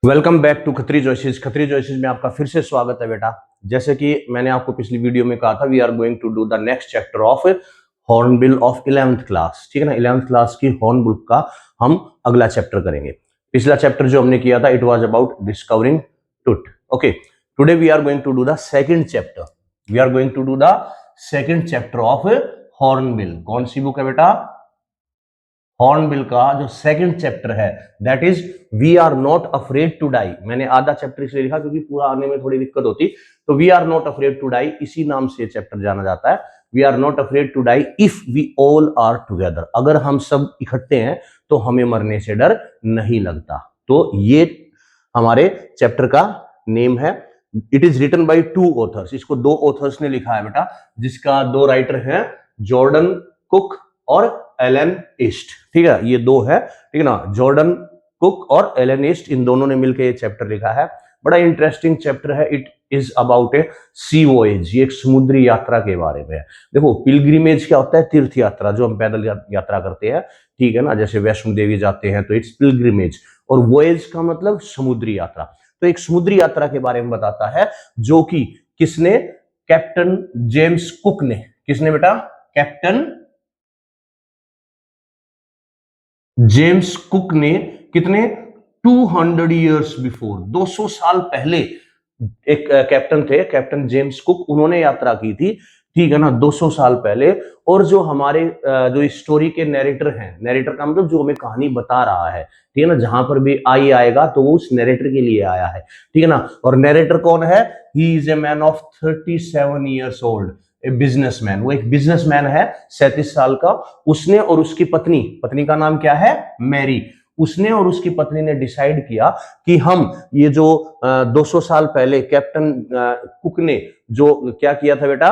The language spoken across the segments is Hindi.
Welcome back to Khatri choices. Khatri choices में आपका फिर से स्वागत है बेटा। जैसे कि मैंने आपको पिछली वीडियो में कहा था, we are going to do the next chapter of Hornbill of 11th class. ठीक है ना, 11th क्लास की हॉर्नबिल का हम अगला चैप्टर करेंगे। पिछला चैप्टर जो हमने किया था, it was about discovering truth. Okay, today we are going to do the second chapter. We are going to do the second chapter of Hornbill. कौन सी बुक है बेटा? हॉर्नबिल का जो सेकंड चैप्टर है, that is we are not afraid to die. मैंने आधा चैप्टर इसलिए लिखा क्योंकि पूरा आने में थोड़ी दिक्कत होती। तो we are not afraid to die, इसी नाम से चैप्टर जाना जाता है। We are not afraid to die if we all are together. अगर हम सब इकट्ठे हैं तो हमें मरने से डर नहीं लगता। तो ये हमारे चैप्टर का नेम है। It is written by 2 authors. इसको 2 ऑथर्स ने लिखा है बेटा, जिसका 2 राइटर हैं, जॉर्डन कुक और एलन ईस्ट। ठीक है, ये 2 है। ठीक है ना, जॉर्डन कुक और एलन ईस्ट, इन दोनों ने मिलकर ये चैप्टर लिखा है। बड़ा इंटरेस्टिंग चैप्टर है। It is about a sea voyage. ये एक समुद्री यात्रा के बारे में है। देखो, पिलग्रिमेज क्या होता है? तीर्थ यात्रा, जो हम पैदल यात्रा करते हैं। ठीक है ना, जैसे वैष्णो देवी जाते हैं तो इट्स पिलग्रिमेज। और वॉयज का मतलब समुद्री यात्रा। तो एक समुद्री यात्रा के बारे में बताता है, जो कि किसने? कैप्टन जेम्स कुक ने। किसने बेटा? कैप्टन जेम्स कुक ने। कितने? 200 ईयर्स बिफोर, 200 साल पहले एक कैप्टन थे, कैप्टन जेम्स कुक। उन्होंने यात्रा की थी। ठीक है ना, 200 साल पहले। और जो हमारे जो स्टोरी के नैरेटर हैं, नैरेटर का मतलब जो हमें कहानी बता रहा है, ठीक है ना, जहां पर भी आई आएगा तो वो उस नैरेटर के लिए आया है। ठीक है ना, और नैरेटर कौन है? He is a man of 37 years old, a businessman. वो एक बिजनेसमैन है, 37 साल का। उसने और उसकी पत्नी, पत्नी का नाम क्या है? मैरी। उसने और उसकी पत्नी ने डिसाइड किया कि हम ये जो 200 साल पहले कैप्टन कुक ने जो क्या किया था बेटा,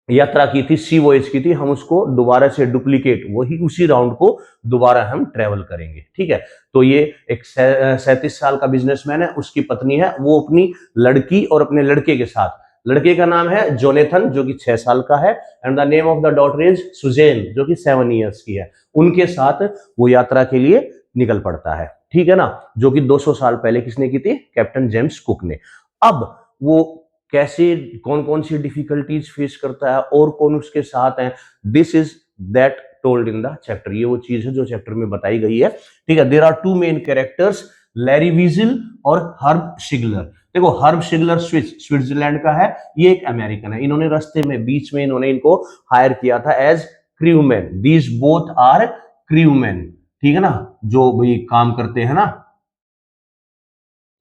यात्रा की थी, सी वॉयज की थी, हम उसको दोबारा से डुप्लीकेट, वही उसी राउंड को दोबारा हम ट्रेवल करेंगे। ठीक है, तो ये एक 37 साल का बिजनेसमैन है, उसकी पत्नी है, वो अपनी लड़की और अपने लड़के के साथ। लड़के का नाम है जोनेथन, जो कि 6 साल का है। And the name of the daughter is Suzanne, जो कि 7 ईयर्स की है। उनके साथ वो यात्रा के लिए निकल पड़ता है। ठीक है ना, जो कि 200 साल पहले किसने की थी? कैप्टन जेम्स कुक ने। अब वो कैसे, कौन कौन सी डिफिकल्टीज फेस करता है और कौन उसके साथ है, this is that told in the chapter. ये वो चीज है जो चैप्टर में बताई गई है। ठीक है, there are 2 main characters, Larry Vigil और हर्ब शिगलर। देखो, हर्ब शिगलर स्विट्जरलैंड का है, ये एक अमेरिकन है। इन्होंने रास्ते में बीच में इन्होंने इनको हायर किया था as crewman. These both are crewman. ठीक है ना, जो भाई काम करते हैं ना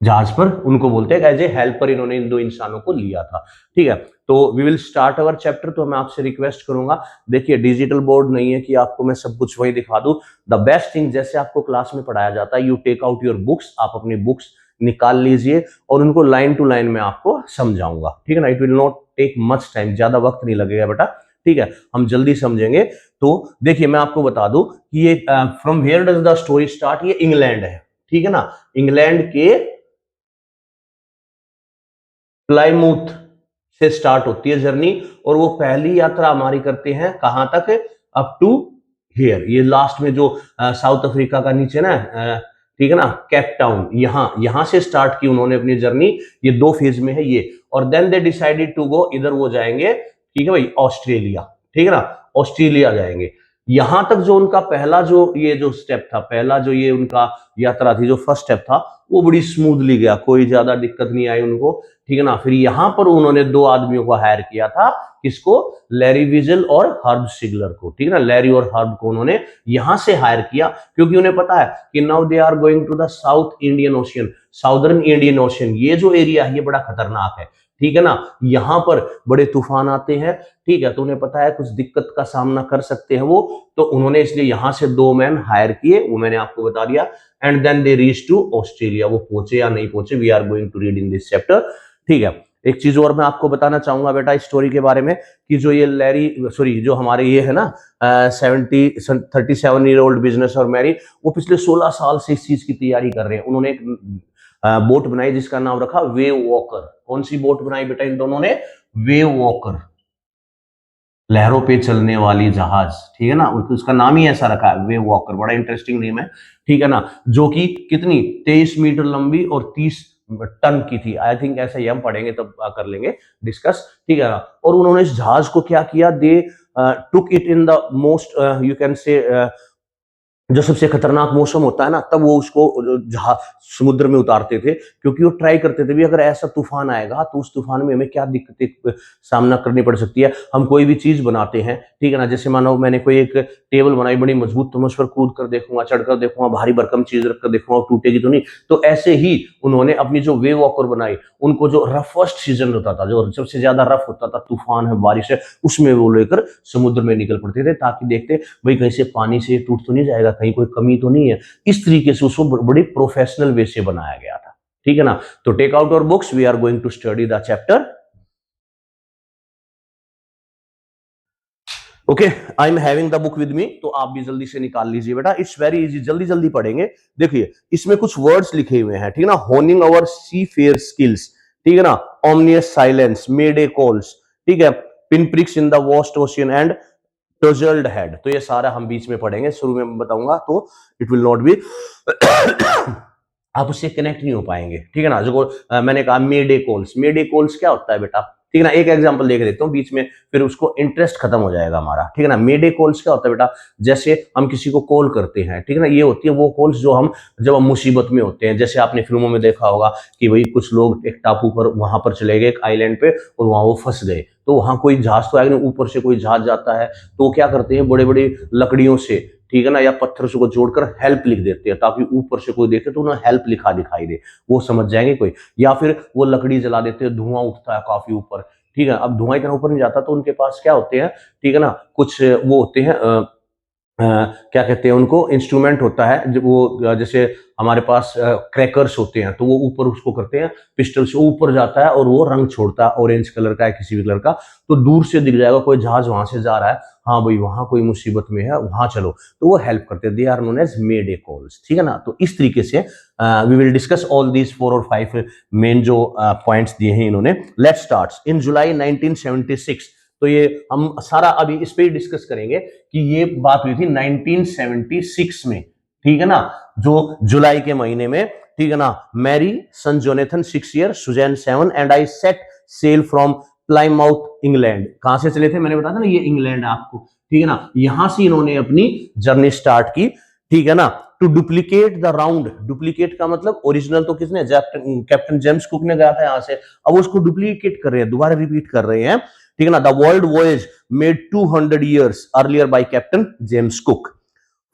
जहाज पर, उनको बोलते हैं एज ए हेल्पर। इन्होंने इन 2 इंसानों को लिया था। ठीक है, तो we will start our chapter. तो मैं आपसे रिक्वेस्ट करूंगा, देखिए डिजिटल बोर्ड नहीं है कि आपको मैं सब कुछ वही दिखा दूं। द बेस्ट थिंग, जैसे आपको क्लास में पढ़ाया जाता है, you take out your books, आप अपनी बुक्स निकाल लीजिए और उनको लाइन टू लाइन में आपको समझाऊंगा। ठीक है ना, it will not take much time, ज्यादा वक्त नहीं लगेगा बेटा। ठीक है, हम जल्दी समझेंगे। तो देखिए, मैं आपको बता दूं कि ये from where does the story start, ये इंग्लैंड है। ठीक है ना, इंग्लैंड के प्लाईमूथ से स्टार्ट होती है जर्नी। और वो पहली यात्रा हमारी करते हैं कहां तक? अप टू हियर, ये लास्ट में जो साउथ अफ्रीका का नीचे ना, ठीक है ना, केप टाउन, यहां से स्टार्ट की उन्होंने अपनी जर्नी। ये 2 फेज में है ये। और then they decided to go, इधर वो जाएंगे, ठीक है भाई, ऑस्ट्रेलिया। ठीक है ना, ऑस्ट्रेलिया जाएंगे। यहां तक जो उनका पहला जो ये जो स्टेप था, पहला जो ये उनका यात्रा थी, जो फर्स्ट स्टेप था, वो बड़ी स्मूथली गया, कोई ज्यादा दिक्कत नहीं आई उनको। ठीक है ना, फिर यहां पर उन्होंने 2 आदमियों को हायर किया था। किसको? लैरी विजल और हर्ब शिगलर को। ठीक है ना, लैरी और हर्ब को उन्होंने यहां से हायर किया, क्योंकि उन्हें पता है कि now they are going to the south Indian Ocean, southern Indian Ocean. ये जो एरिया है ये बड़ा खतरनाक है। ठीक है ना, यहां पर बड़े तूफान आते हैं। ठीक है, तो उन्हें पता है कुछ दिक्कत का सामना कर सकते हैं वो। तो उन्होंने इसलिए यहां से 2 मैन हायर किए, वो मैंने आपको बता दिया। And then they reach to Australia. वो पहुंचे या नहीं पहुंचे, we are going to read in this chapter. ठीक है, एक चीज और मैं आपको बताना चाहूंगा बेटा इस स्टोरी के बारे में, कि जो ये लैरी, सॉरी, जो हमारे ये है ना 37 ईयर ओल्ड बिजनेस और मैरी, वो पिछले 16 साल से इस चीज की तैयारी कर रहे हैं। उन्होंने एक बोट बनाई जिसका नाम रखा वेव वॉकर। कौन सी बोट बनाई बेटा इन दोनों ने? Wave walker. लहरों पे चलने वाली जहाज, ठीक है ना, उसका नाम ही ऐसा रखा है, वेव वॉकर, बड़ा इंटरेस्टिंग नेम है, ठीक है ना, जो कि कितनी 23 मीटर लंबी और 30 टन की थी, आई थिंक ऐसा ही हम पढ़ेंगे तब कर लेंगे डिस्कस, ठीक है ना। और उन्होंने इस जहाज को क्या किया, they took it in the most you can say जो सबसे खतरनाक मौसम होता है ना, तब वो उसको जहां समुद्र में उतारते थे, क्योंकि वो ट्राई करते थे भी अगर ऐसा तूफान आएगा तो उस तूफान में हमें क्या दिक्कतें सामना करनी पड़ सकती है। हम कोई भी चीज बनाते हैं, ठीक है ना, जैसे मानो मैंने कोई एक टेबल बनाई बड़ी मजबूत, तो मैं उस पर कूद कर देखूंगा, चढ़कर देखूंगा, भारी भरकम चीज रखकर देखूंगा, टूटेगी तो नहीं। तो ऐसे ही उन्होंने अपनी जो वेव वॉकर बनाई, उनको जो रफेस्ट सीजन होता था, जो सबसे ज्यादा रफ होता था, तूफान है, बारिश है, उसमें वो लेकर समुद्र में निकल पड़ते थे, ताकि देखते भाई कहीं से पानी से टूट तो नहीं जाएगा, कहीं कोई कमी तो नहीं है। इस तरीके से उसको बड़ी प्रोफेशनल वे से बनाया गया था, ठीक है ना। तो take out your books, we are going to study the chapter. Okay, I am having the book with me, तो आप भी जल्दी से निकाल लीजिए बेटा, इट्स वेरी इजी, जल्दी जल्दी पढ़ेंगे। देखिए इसमें कुछ वर्ड्स लिखे हुए हैं, ठीक है ना, honing our C fair skills, ठीक है ना, ओमनियस साइलेंस, मेडे कॉल्स, ठीक है, pin prix in the vast ocean and tousled head. तो ये सारा हम बीच में पढ़ेंगे, शुरू में बताऊंगा तो इट विल नॉट बी आप उससे कनेक्ट नहीं हो पाएंगे, ठीक है ना। जो मैंने कहा मेडे कॉल्स, मेडे कॉल्स क्या होता है बेटा, ठीक है ना, एक एग्जांपल देख देता हूँ बीच में, फिर उसको इंटरेस्ट खत्म हो जाएगा हमारा, ठीक है ना। मेडे कॉल्स क्या होता है बेटा, जैसे हम किसी को कॉल करते हैं, ठीक है ना, ये होती है वो कॉल्स जो हम जब हम मुसीबत में होते हैं, जैसे आपने फिल्मों में देखा होगा कि भाई कुछ लोग एक टापू पर वहां पर चले गए, एक आइलैंड पे, और वहां वो फंस गए, तो वहां कोई जहाज तो आएगा नहीं, ऊपर से कोई जहाज जाता है, तो क्या करते हैं, बड़े बड़ी लकड़ियों से, ठीक है ना, या पत्थर से को जोड़कर हेल्प लिख देते हैं, ताकि ऊपर से कोई देखे तो उन्हें हेल्प लिखा दिखाई दे, वो समझ जाएंगे कोई। या फिर वो लकड़ी जला देते हैं, धुआं उठता है काफी ऊपर, ठीक है, अब धुआं इतना ऊपर नहीं जाता, तो उनके पास क्या होते हैं, ठीक है ना, कुछ वो होते हैं क्या कहते हैं उनको, इंस्ट्रूमेंट होता है, जब वो जैसे हमारे पास क्रैकर्स होते हैं, तो वो ऊपर उसको करते हैं, पिस्टल से ऊपर जाता है और वो रंग छोड़ता है, ऑरेंज कलर का है किसी भी कलर का, तो दूर से दिख जाएगा कोई जहाज वहां से जा रहा है, हाँ भाई वहां कोई मुसीबत में है, वहां चलो, तो वो हेल्प करते हैं, they are known as mayday calls, ठीक है ना। तो इस तरीके से we will discuss all these 4 और 5 मेन जो पॉइंट्स दिए हैं इन्होंने। लेट्स स्टार्ट इन जुलाई 1976, तो ये हम सारा अभी इस पे ही डिस्कस करेंगे कि ये बात हुई थी 1976 में, ठीक है ना, जो जुलाई के महीने में, ठीक है ना, Mary, son Jonathan 6 year, Suzanne 7, and I set sail from Plymouth England. कहां से चले थे, मैंने बताया था ना, ये इंग्लैंड है आपको, ठीक है ना, यहां से इन्होंने अपनी जर्नी स्टार्ट की, ठीक है ना, to duplicate the round, duplicate का मतलब ओरिजिनल तो किसने, कैप्टन जेम्स कुक ने गया था यहां से, अब उसको डुप्लीकेट कर रहे हैं, दोबारा रिपीट कर रहे हैं, ठीक है ना। The world voyage made 200 years earlier by captain James Cook.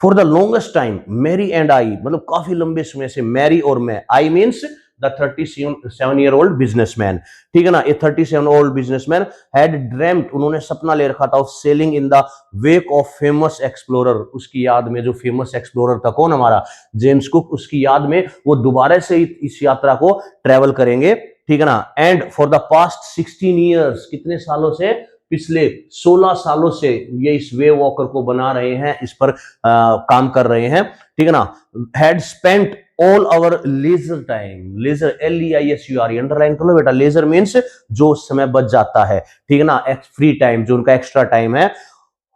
For the longest time Mary and I, मतलब काफी लंबे समय से मैरी और मैं, I means the 37-year-old businessman, ठीक है ना, ये 37-year-old बिजनेसमैन हैड ड्रीम्ड, उन्होंने सपना ले रखा था, of selling in the wake of famous explorer, उसकी याद में, जो फेमस एक्सप्लोरर था कौन, हमारा जेम्स कुक, उसकी याद में वो दोबारा से इस यात्रा को ट्रेवल करेंगे, ठीक है ना। And for the past 16 years, कितने सालों से, पिछले 16 सालों से ये इस वेव वॉकर को बना रहे हैं, इस पर काम कर रहे हैं, ठीक है ना। Had spent all our leisure time, leisure LEISUR, underline कर लो बेटा, लेजर मीन्स जो समय बच जाता है, ठीक है ना, फ्री टाइम, जो उनका एक्स्ट्रा टाइम है,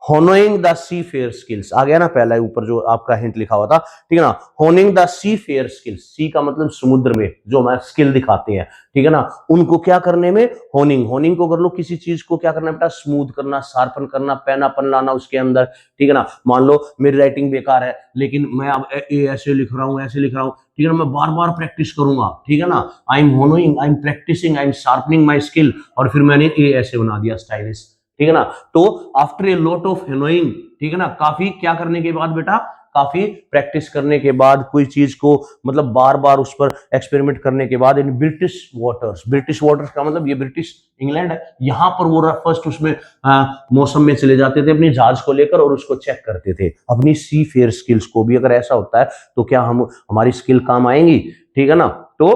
honing the C fair skills, आ गया ना पहला ऊपर जो आपका हिंट लिखा हुआ था, ठीक है ना, honing the C fair skills, sea का मतलब समुद्र में जो हमारे स्किल दिखाते हैं, ठीक है ना, उनको क्या करने में, होनिंग, होनिंग को कर लो, किसी चीज को क्या करना बेटा, स्मूथ करना, शार्पन करना, पैनापन लाना उसके अंदर, ठीक है ना। मान लो मेरी राइटिंग बेकार है, लेकिन मैं अब ऐसे लिख रहा हूँ, ऐसे लिख रहा हूँ, ठीक है ना, मैं बार बार प्रैक्टिस करूंगा, ठीक है ना, I am honing, I am practicing, I am sharpening my skill, और फिर मैंने ऐसे बना दिया स्टाइलिश, ठीक है ना। तो आफ्टर ए लॉट ऑफ हेनोइंग, ठीक है ना, काफी क्या करने के बाद बेटा, काफी प्रैक्टिस करने के बाद, कोई चीज को मतलब बार बार उस पर एक्सपेरिमेंट करने के बाद, in British waters, British waters का मतलब ये ब्रिटिश इंग्लैंड है, यहां पर वो फर्स्ट उसमें मौसम में चले जाते थे अपनी जहाज को लेकर, और उसको चेक करते थे अपनी सी फेयर स्किल्स को भी, अगर ऐसा होता है तो क्या हम हमारी स्किल काम आएंगी, ठीक है ना। तो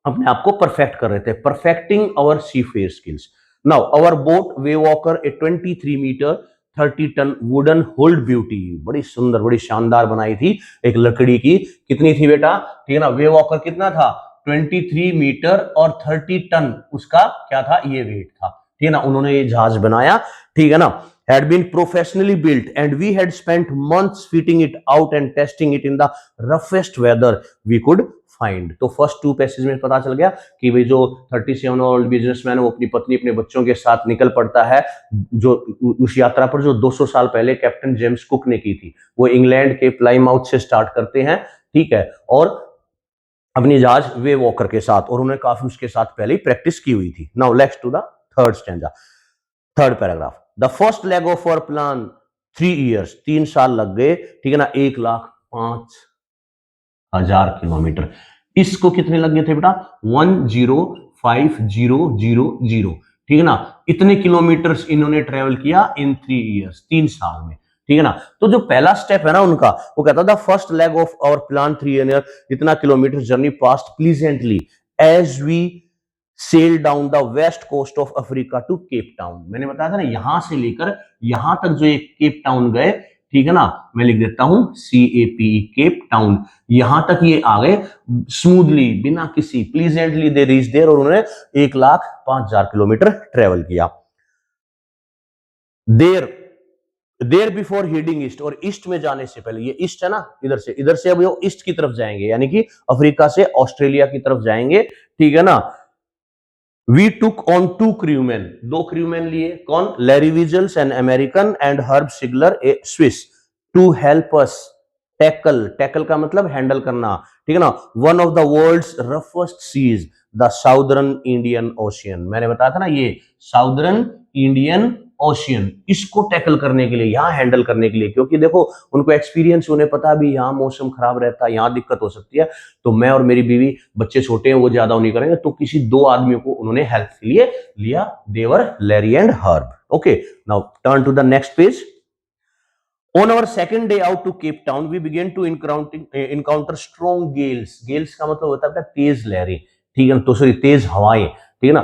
अपने आप को परफेक्ट कर रहे थे, perfecting our C fair skills. Now our boat Wavewalker a 23 metre 30 ton wooden hulled beauty, बड़ी सुंदर, बड़ी शानदार बनाई थी, एक लकड़ी की, कितनी थी बेटा, ठीक है ना, वे वॉकर कितना था, 23 मीटर और 30 टन उसका क्या था, ये वेट था, ठीक है ना, उन्होंने ये जहाज बनाया, ठीक है ना, had been professionally built and we had spent months fitting it out and testing it in the roughest weather we could find. तो फर्स्ट टू पैसेज में पता चल गया कि भाई जो 37 ओल्ड बिजनेसमैन वो अपनी पत्नी अपने बच्चों के साथ निकल पड़ता है जो उस यात्रा पर जो 200 साल पहले कैप्टन जेम्स कुक ने की थी। वो इंग्लैंड के प्लाईमाउथ से स्टार्ट करते हैं, ठीक है, और अपनी जहाज वे वॉकर के साथ, और उन्होंने काफी उसके साथ पहले ही प्रैक्टिस की हुई थी। Now let's to the third stanza, third paragraph. The first leg of our plan 3 years, 3 साल लग गए, ठीक है ना, 1,05,000 किलोमीटर। इसको कितने लग गए थे बेटा? 1,05,000, ठीक है ना, इतने किलोमीटर इन्होंने ट्रेवल किया इन 3 years, 3 साल में, ठीक है ना। तो जो पहला स्टेप है ना उनका, वो कहता था first leg of our plan 3 years, इतना kilometre journey passed pleasantly as we sail down the west coast of Africa to Cape Town. मैंने बताया था ना, यहां से लेकर यहां तक जो एक केप टाउन गए, ठीक है ना, मैं लिख देता हूं CAPE, केप टाउन, यहां तक ये आ गए स्मूथली, बिना किसी, प्लीजेंटली दे रीच देयर, और उन्होंने 1,05,000 किलोमीटर ट्रेवल किया। देर बिफोर हेडिंग ईस्ट, और ईस्ट में जाने से पहले, ये ईस्ट है ना, इधर से अब वो ईस्ट की तरफ जाएंगे, यानी कि अफ्रीका से ऑस्ट्रेलिया की तरफ जाएंगे, ठीक है ना। We took on 2 crewmen, 2 crewmen लिए, कौन? Larry Vigils an American and Herb Seigler a Swiss, to help us tackle का मतलब हैंडल करना, ठीक है ना, one of the world's roughest seas, the southern Indian ocean. मैंने बताया था ना, ये साउदर्न इंडियन ओशियन, इसको टैकल करने के लिए, यहां हैंडल करने के लिए, क्योंकि देखो उनको एक्सपीरियंस, उन्हें पता भी यहाँ मौसम खराब रहता है, यहाँ दिक्कत हो सकती है, तो मैं और मेरी बीवी, बच्चे छोटे हैं वो ज्यादा नहीं करेंगे, तो किसी 2 आदमियों को उन्होंने हेल्प के लिए लिया, they were Larry and Herb. Okay, now turn to the next page. On our second day out to Cape Town, we began to encounter strong gales. Gales का मतलब होता है तेज लहरें, ठीक है, तो सॉरी तेज हवाएं, ठीक है ना।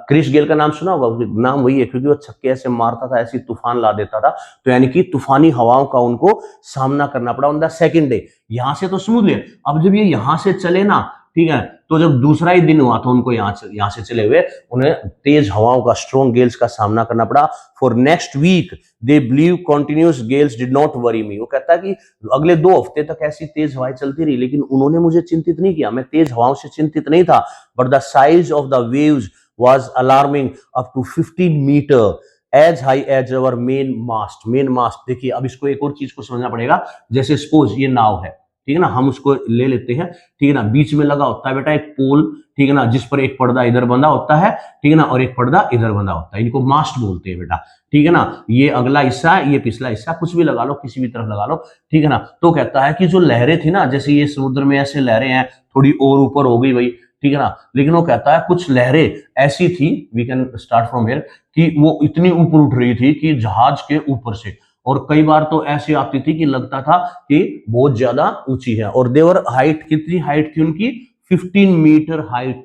क्रिस गेल का नाम सुना होगा, नाम वही है क्योंकि वो छक्के ऐसे मारता था, ऐसी तूफान ला देता था, तो यानी कि तूफानी हवाओं का उनको सामना करना पड़ा ऑन द सेकंड डे। यहां से तो स्मूथ है, अब जब ये यहां से चले ना, ठीक है, तो जब दूसरा ही दिन हुआ था उनको यहां से चले हुए, उन्हें तेज हवाओं का, स्ट्रॉन्ग गेल्स का सामना करना पड़ा। For next week they believe continuous gales did not worry me. वो कहता है कि अगले 2 हफ्ते तक ऐसी तेज हवाएं चलती रही, लेकिन उन्होंने मुझे चिंतित नहीं किया, मैं तेज हवाओं से चिंतित नहीं था। But the size of the waves was alarming, up to 15 metre as high as our main mast. Main mast देखिए, अब इसको एक और चीज को समझना पड़ेगा। जैसे सपोज ये नाव है, ठीक है ना, हम उसको ले लेते हैं, ठीक है ना, बीच में लगा होता है बेटा एक पोल, ठीक है ना, जिस पर एक पर्दा इधर बंधा होता है, ठीक है ना, और एक पर्दा इधर बंधा होता है, इनको मास्ट बोलते हैं बेटा, ठीक है ना। ये अगला हिस्सा, ये पिछला हिस्सा, कुछ भी लगा लो, किसी भी तरफ लगा लो, ठीक है ना। तो कहता है कि जो लहरें थी ना, जैसे ये समुद्र में ऐसे लहरें हैं, थोड़ी और ऊपर हो गई भाई, ठीक है ना, लेकिन वो कहता है कुछ लहरें ऐसी थी, we can start from here, कि वो इतनी ऊपर उठ रही थी कि जहाज के ऊपर से, और कई बार तो ऐसी आती थी कि लगता था कि बहुत ज्यादा ऊंची है। और देवर हाइट, कितनी हाइट थी उनकी? 15 मीटर हाइट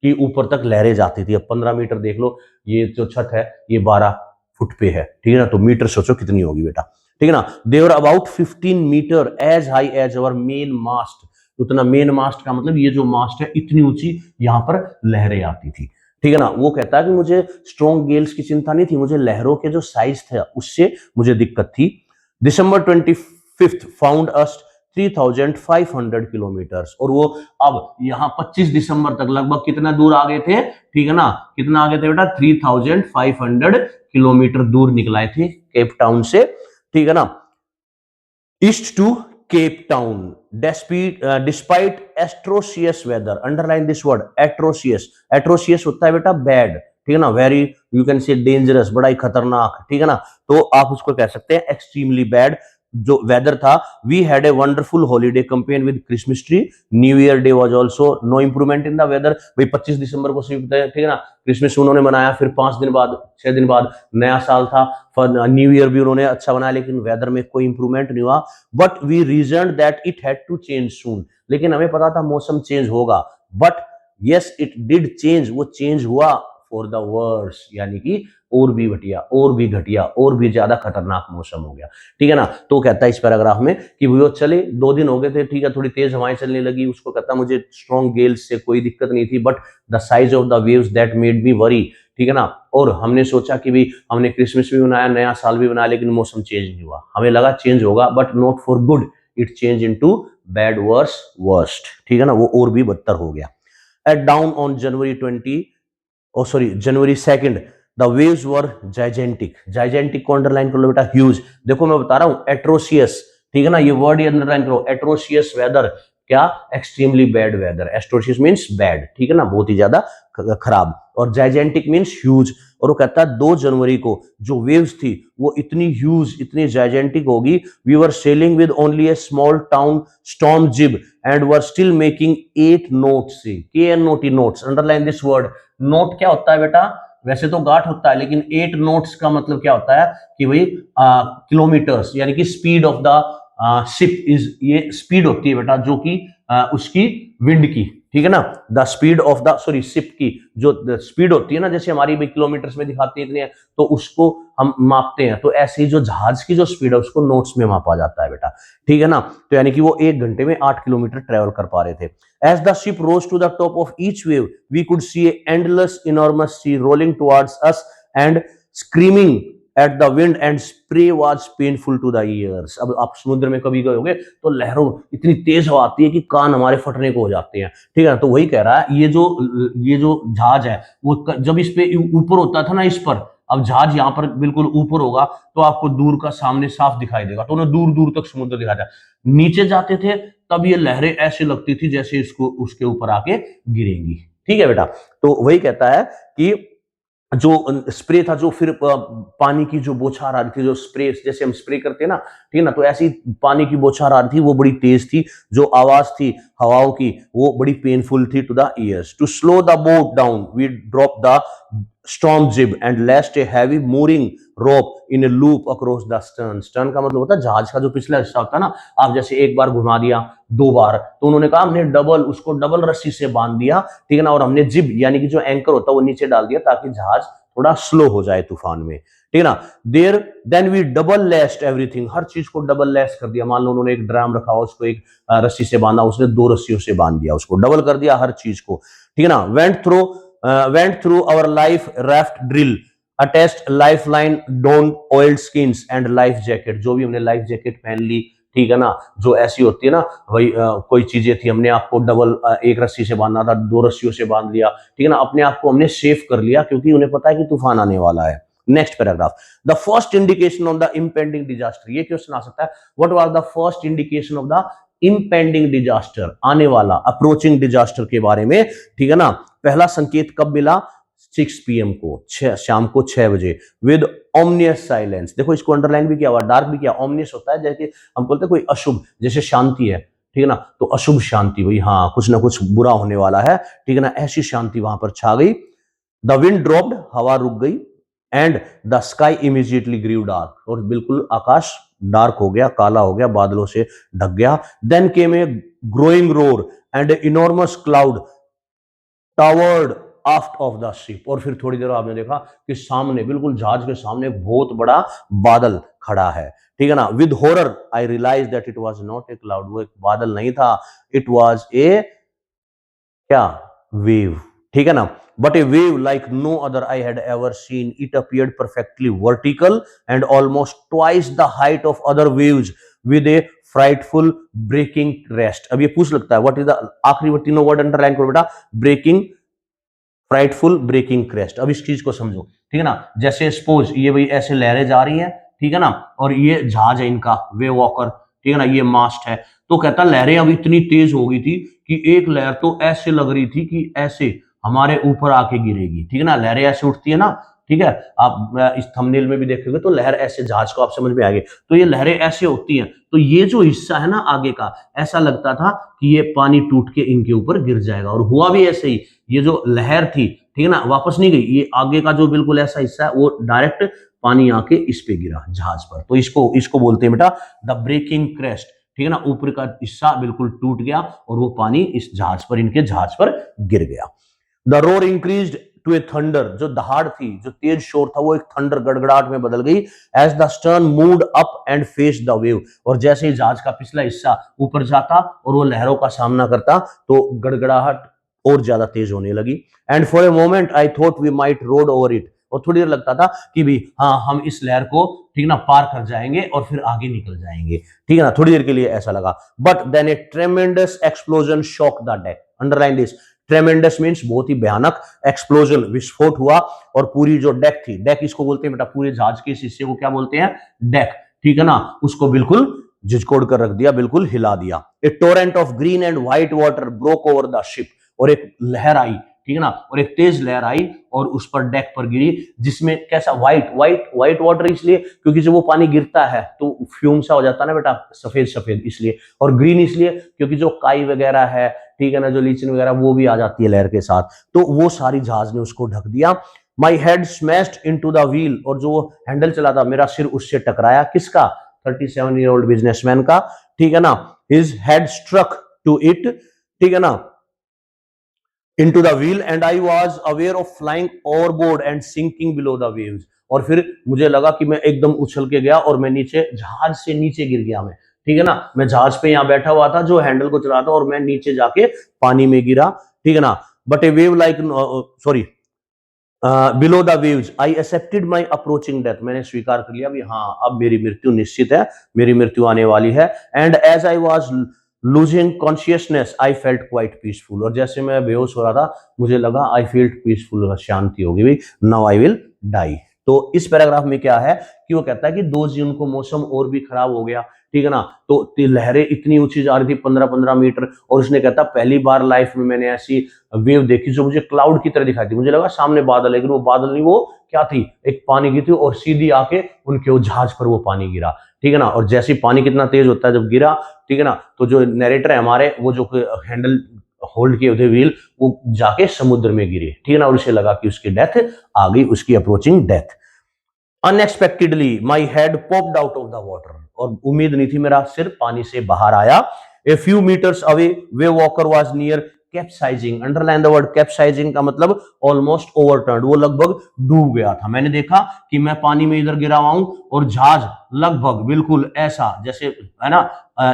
की ऊपर तक लहरें जाती थी। अब 15 मीटर देख लो, ये जो छत है ये 12 फुट पे है, ठीक है ना, तो मीटर सोचो कितनी होगी बेटा, ठीक है ना। They were about 15 metre as high as our main mast, उतना मेन मास्ट का मतलब ये जो मास्ट है, इतनी ऊंची यहां पर लहरें आती थी, ठीक है ना। वो कहता है कि मुझे स्ट्रॉन्ग गेल्स की चिंता नहीं थी, मुझे लहरों के जो साइज थे उससे मुझे दिक्कत थी। December 25th फाउंड अस 3,500 किलोमीटर्स, और वो अब यहाँ 25 दिसंबर तक लगभग कितना दूर आ गए थे, ठीक है ना, कितना आ गए थे बेटा? 3,500 किलोमीटर दूर निकलाए थे केप टाउन से, ठीक है ना, east to Cape Town. Despite atrocious weather, underline this word atrocious. Atrocious होता है बेटा बैड, ठीक है ना, very, you can say dangerous, बड़ा ही खतरनाक, ठीक है ना, तो आप उसको कह सकते हैं एक्सट्रीमली बैड जो वेदर था। We had a wonderful holiday compare with Christmas tree, new year day was also no improvement in the weather. भाई 25 दिसंबर को सिर्फ, ठीक है ना, क्रिसमस उन्होंने मनाया, फिर 5 दिन बाद, 6 दिन बाद नया साल था, न्यू ईयर भी उन्होंने अच्छा बनाया, लेकिन वेदर में कोई इंप्रूवमेंट नहीं हुआ। But we reason that it had to change soon, लेकिन हमें पता था मौसम चेंज होगा। But yes it did change, वो चेंज हुआ फॉर द वर्स, यानी कि और भी घटिया, और भी घटिया, और भी ज्यादा खतरनाक मौसम हो गया, ठीक है ना। तो कहता है इस पैराग्राफ में कि वो चले 2 दिन हो गए थे, ठीक है, थोड़ी तेज हवाएं चलने लगी, उसको कहता मुझे स्ट्रॉन्ग गेल्स से कोई दिक्कत नहीं थी, but the size of the waves that made me worry, ठीक है ना। और हमने सोचा कि भी हमने क्रिसमस भी मनाया, नया साल भी मनाया, लेकिन मौसम चेंज नहीं हुआ। हमें लगा चेंज होगा, but not for good, it change into bad, worse, worst, ठीक है ना, वो और भी बदतर हो गया। At dawn on January 20, oh sorry January 2, the waves were gigantic. Gigantic को अंडरलाइन कर लो बेटा, ह्यूज। देखो मैं बता रहा हूं एट्रोसियस, ठीक है ना, ये वर्ड ये अंडरलाइन करो, एट्रोसियस वेदर, क्या, extremely bad weather. Atrocious means bad, ठीक है ना, बहुत ही ज्यादा खराब, और जाइजेंटिक मींस ह्यूज। और वो कहता है 2 जनवरी को जो वेव्स थी वो इतनी ह्यूज, इतनी जाइजेंटिक होगी, we were sailing with only a small town storm jib and were still making 8 knots, KNOT knots, underline this word. Knot क्या होता है बेटा, वैसे तो गांठ होता है, लेकिन 8 नोट्स का मतलब क्या होता है कि भाई किलोमीटर्स, यानी कि speed of the ship is, ये स्पीड होती है बेटा जो कि उसकी विंड की, ठीक है ना, the speed of the, sorry ship की जो स्पीड होती है ना, जैसे हमारी भी किलोमीटर्स में दिखाती है इतनी है, तो उसको हम मापते हैं, तो ऐसे ही जो जहाज की जो स्पीड है उसको नोट्स में मापा जाता है बेटा, ठीक है ना। तो यानी कि वो 1 घंटे में 8 किलोमीटर ट्रेवल कर पा रहे थे। As the ship rose to the top of each wave, we could see an endless, enormous sea rolling towards us and screaming at the wind, and spray was painful to the ears. अब आप समुद्र में कभी गए होंगे तो लहरों इतनी तेज हवा आती है कि कान हमारे फटने को हो जाते हैं, ठीक है ना। तो वही कह रहा है, ये जो जहाज है वो जब इस पे ऊपर होता था ना, इस पर, अब जहाज यहाँ पर बिल्कुल ऊपर होगा तो आपको दूर का सामने साफ दिखाई देगा, तो उन्हें दूर दूर तक समुद्र दिखाई देगा। नीचे जाते थे तब ये लहरें ऐसे लगती थी जैसे इसको उसके ऊपर आके गिरेंगी, ठीक है बेटा। तो वही कहता है कि जो स्प्रे था, जो फिर पानी की जो बौछार आ रही थी, जो स्प्रे जैसे हम स्प्रे करते हैं ना, ठीक है ना, तो ऐसी पानी की बौछार आ रही थी, वो बड़ी तेज थी, जो आवाज थी हवाओं की वो बड़ी पेनफुल थी to the ears. To slow the boat down we drop the storm jib and lashed a heavy mooring rope in a loop across the stern. Stern का मतलब होता है जहाज का जो पिछला हिस्सा होता है ना, आप जैसे एक बार घुमा दिया, 2 बार, तो उन्होंने कहा हमने उसको डबल रस्सी से बांध दिया, ठीक है ना, और हमने जिब यानी कि जो एंकर होता है वो नीचे डाल दिया ताकि जहाज थोड़ा स्लो हो जाए तूफान में, ठीक है ना। There then we double lashed everything, हर चीज को डबल लेस कर दिया। मान लो उन्होंने एक ड्राम रखा, उसको एक रस्सी से बांधा, उसने 2 रस्सियों से बांध दिया, उसको डबल कर दिया हर चीज को, ठीक है ना। Went through our life raft drill, attached life line, donned oiled skins and life jacket, जो भी हमने लाइफ जैकेट पहन ली, ठीक है ना, जो ऐसी होती है ना वही कोई चीजें थी, हमने आपको डबल एक रस्सी से बांधना था, 2 रस्सियों से बांध लिया, ठीक है ना, अपने आप को हमने सेफ कर लिया क्योंकि उन्हें पता है कि तूफान आने वाला है। Next paragraph, the first indication of the impending disaster, ये क्वेश्चन आ सकता है, what was the first indication of the impending disaster, आने वाला अप्रोचिंग डिजास्टर के बारे में, ठीक है ना। पहला संकेत कब मिला, 6 PM को, शाम को 6 बजे, विद ओमनियस साइलेंस। देखो इसको अंडरलाइन भी किया हुआ, डार्क भी किया। ओमनियस होता है जैसे हम बोलते हैं कोई अशुभ, जैसे शांति है, ठीक है ना, तो अशुभ शांति, वही हाँ कुछ ना कुछ बुरा होने वाला है, ठीक है ना, ऐसी शांति वहां पर छा गई। द विंड ड्रॉप्ड, हवा रुक गई, and the sky immediately grew dark, और बिल्कुल आकाश डार्क हो गया, काला हो गया, बादलों से ढक गया। Then came a growing roar and enormous cloud towered aft of the ship, और फिर थोड़ी देर आपने देखा कि सामने बिल्कुल जहाज के सामने बहुत बड़ा बादल खड़ा है, ठीक है ना। With horror I realise that it was not a cloud, वो एक बादल नहीं था, इट वाज ए क्या, वेव, ठीक है ना, but a wave like no other I had ever seen, it appeared perfectly vertical and almost twice the height of other waves with a frightful breaking crest. अब ये पूछ लगता है व्हाट इज द, आखिरी तीनों वर्ड अंडरलाइन करो बेटा, ब्रेकिंग, फ्राइटफुल, ब्रेकिंग क्रेस्ट। अब इस चीज को समझो, ठीक है ना, जैसे सपोज ये भाई ऐसे लहरें जा रही हैं, ठीक है ना, और ये जहाज है इनका वे वॉकर, ठीक है ना, ये मास्ट है, तो कहता लहरें अब इतनी तेज हो गई थी कि एक लहर तो ऐसे लग रही थी कि ऐसे हमारे ऊपर आके गिरेगी, ठीक है ना, लहरें ऐसे उठती है ना, ठीक है, आप इस थंबनेल में भी देखोगे तो लहर ऐसे, जहाज को आप समझ में आ गए, तो ये लहरें ऐसे होती हैं, तो ये जो हिस्सा है ना आगे का, ऐसा लगता था कि ये पानी टूट के इनके ऊपर गिर जाएगा, और हुआ भी ऐसे ही। ये जो लहर थी, ठीक है ना, वापस नहीं गई, ये आगे का जो बिल्कुल ऐसा हिस्सा है वो डायरेक्ट पानी आके इस पे गिरा जहाज पर, तो इसको इसको बोलते हैं बेटा द ब्रेकिंग क्रेस्ट, ठीक है ना, ऊपर का हिस्सा बिल्कुल टूट गया और वो पानी इस जहाज पर, इनके जहाज पर गिर गया। The roar increased to a thunder, जो दहाड़ थी, जो तेज शोर था, वो एक थंडर, गड़गड़ाहट में बदल गई। As the stern moved up and face the wave, और जैसे ही जहाज का पिछला हिस्सा ऊपर जाता और वो लहरों का सामना करता तो गड़गड़ाहट और ज्यादा तेज होने लगी। And for a moment I thought we might rode over it, और थोड़ी देर लगता था कि भी हाँ हम इस लहर को ठीक ना पार कर जाएंगे और फिर आगे निकल जाएंगे, ठीक है ना, थोड़ी देर के लिए ऐसा लगा। But then a tremendous explosion shock the deck, underline this, tremendous means बहुत ही भयानक, एक्सप्लोजन विस्फोट हुआ, और पूरी जो डेक थी, डेक इसको बोलते हैं बेटा, पूरे जहाज के इस हिस्से को क्या बोलते हैं, डेक, ठीक है ना, उसको बिल्कुल झिझकोड़ कर रख दिया, बिल्कुल हिला दिया। A torrent of green and white water broke over the ship, और एक लहर आई, ठीक है ना, और एक तेज लहर आई और उस पर डेक पर गिरी, जिसमें कैसा व्हाइट व्हाइट व्हाइट वाटर, इसलिए क्योंकि जब वो पानी गिरता है तो फ्यूम सा हो जाता है ना बेटा, सफेद सफेद इसलिए, और ग्रीन इसलिए क्योंकि जो काई वगैरह है, ठीक है ना, जो लीचिन वगैरह वो भी आ जाती है लहर के साथ, तो वो सारी जहाज ने उसको ढक दिया। My head smashed into the wheel, और जो हैंडल चला था मेरा सिर उससे टकराया, किसका, 37-year-old बिजनेसमैन का, ठीक है ना, his head struck to it, ठीक है ना, into the wheel and I was aware of flying overboard and sinking below the waves, और फिर मुझे लगा कि मैं एकदम उछल के गया और मैं नीचे, जहाज से नीचे गिर गया मैं, ठीक है ना, मैं जहाज पे यहाँ बैठा हुआ था जो हैंडल को चला था, और मैं नीचे जाके पानी में गिरा, ठीक है ना, but a wave like, sorry, below the waves I accepted my approaching death, मैंने स्वीकार कर लिया भी हाँ अब मेरी मृत्यु निश्चित है, मेरी मृत्यु आने वाली है। And as I was losing consciousness I felt quite peaceful, और जैसे मैं बेहोश हो रहा था मुझे लगा आई फील्ट पीसफुल, शांति होगी भाई, नाउ आई विल डाई। तो इस पैराग्राफ में क्या है कि वो कहता है कि 2 जून को मौसम और भी खराब हो गया, ठीक है ना, तो लहरें इतनी ऊंची जा रही थी 15-15 मीटर, और उसने कहता पहली बार लाइफ में मैंने ऐसी वेव देखी जो मुझे क्लाउड की तरह दिखाई थी, मुझे लगा सामने बादल, लेकिन वो बादल नहीं, वो क्या थी, एक पानी की थी, और सीधी आके उनके वो जहाज पर वो पानी गिरा, ठीक है ना, और जैसे पानी कितना तेज होता है जब गिरा, ठीक है ना, तो जो नरेटर है हमारे, वो जो हैंडल होल्ड किए थे व्हील, वो जाके समुद्र में गिरे, ठीक है ना, और उसे लगा कि उसकी डेथ आ गई, उसकी approaching death. Unexpectedly my head popped out of the water, और उम्मीद नहीं थी मेरा सिर पानी से बाहर आया। A few metres away Wavewalker was near capsizing, underline the word capsizing का मतलब ऑलमोस्ट ओवरटर्न, वो लगभग डूब गया था। मैंने देखा कि मैं पानी में इधर गिरा हुआ हूं और जहाज लगभग बिल्कुल ऐसा जैसे है ना,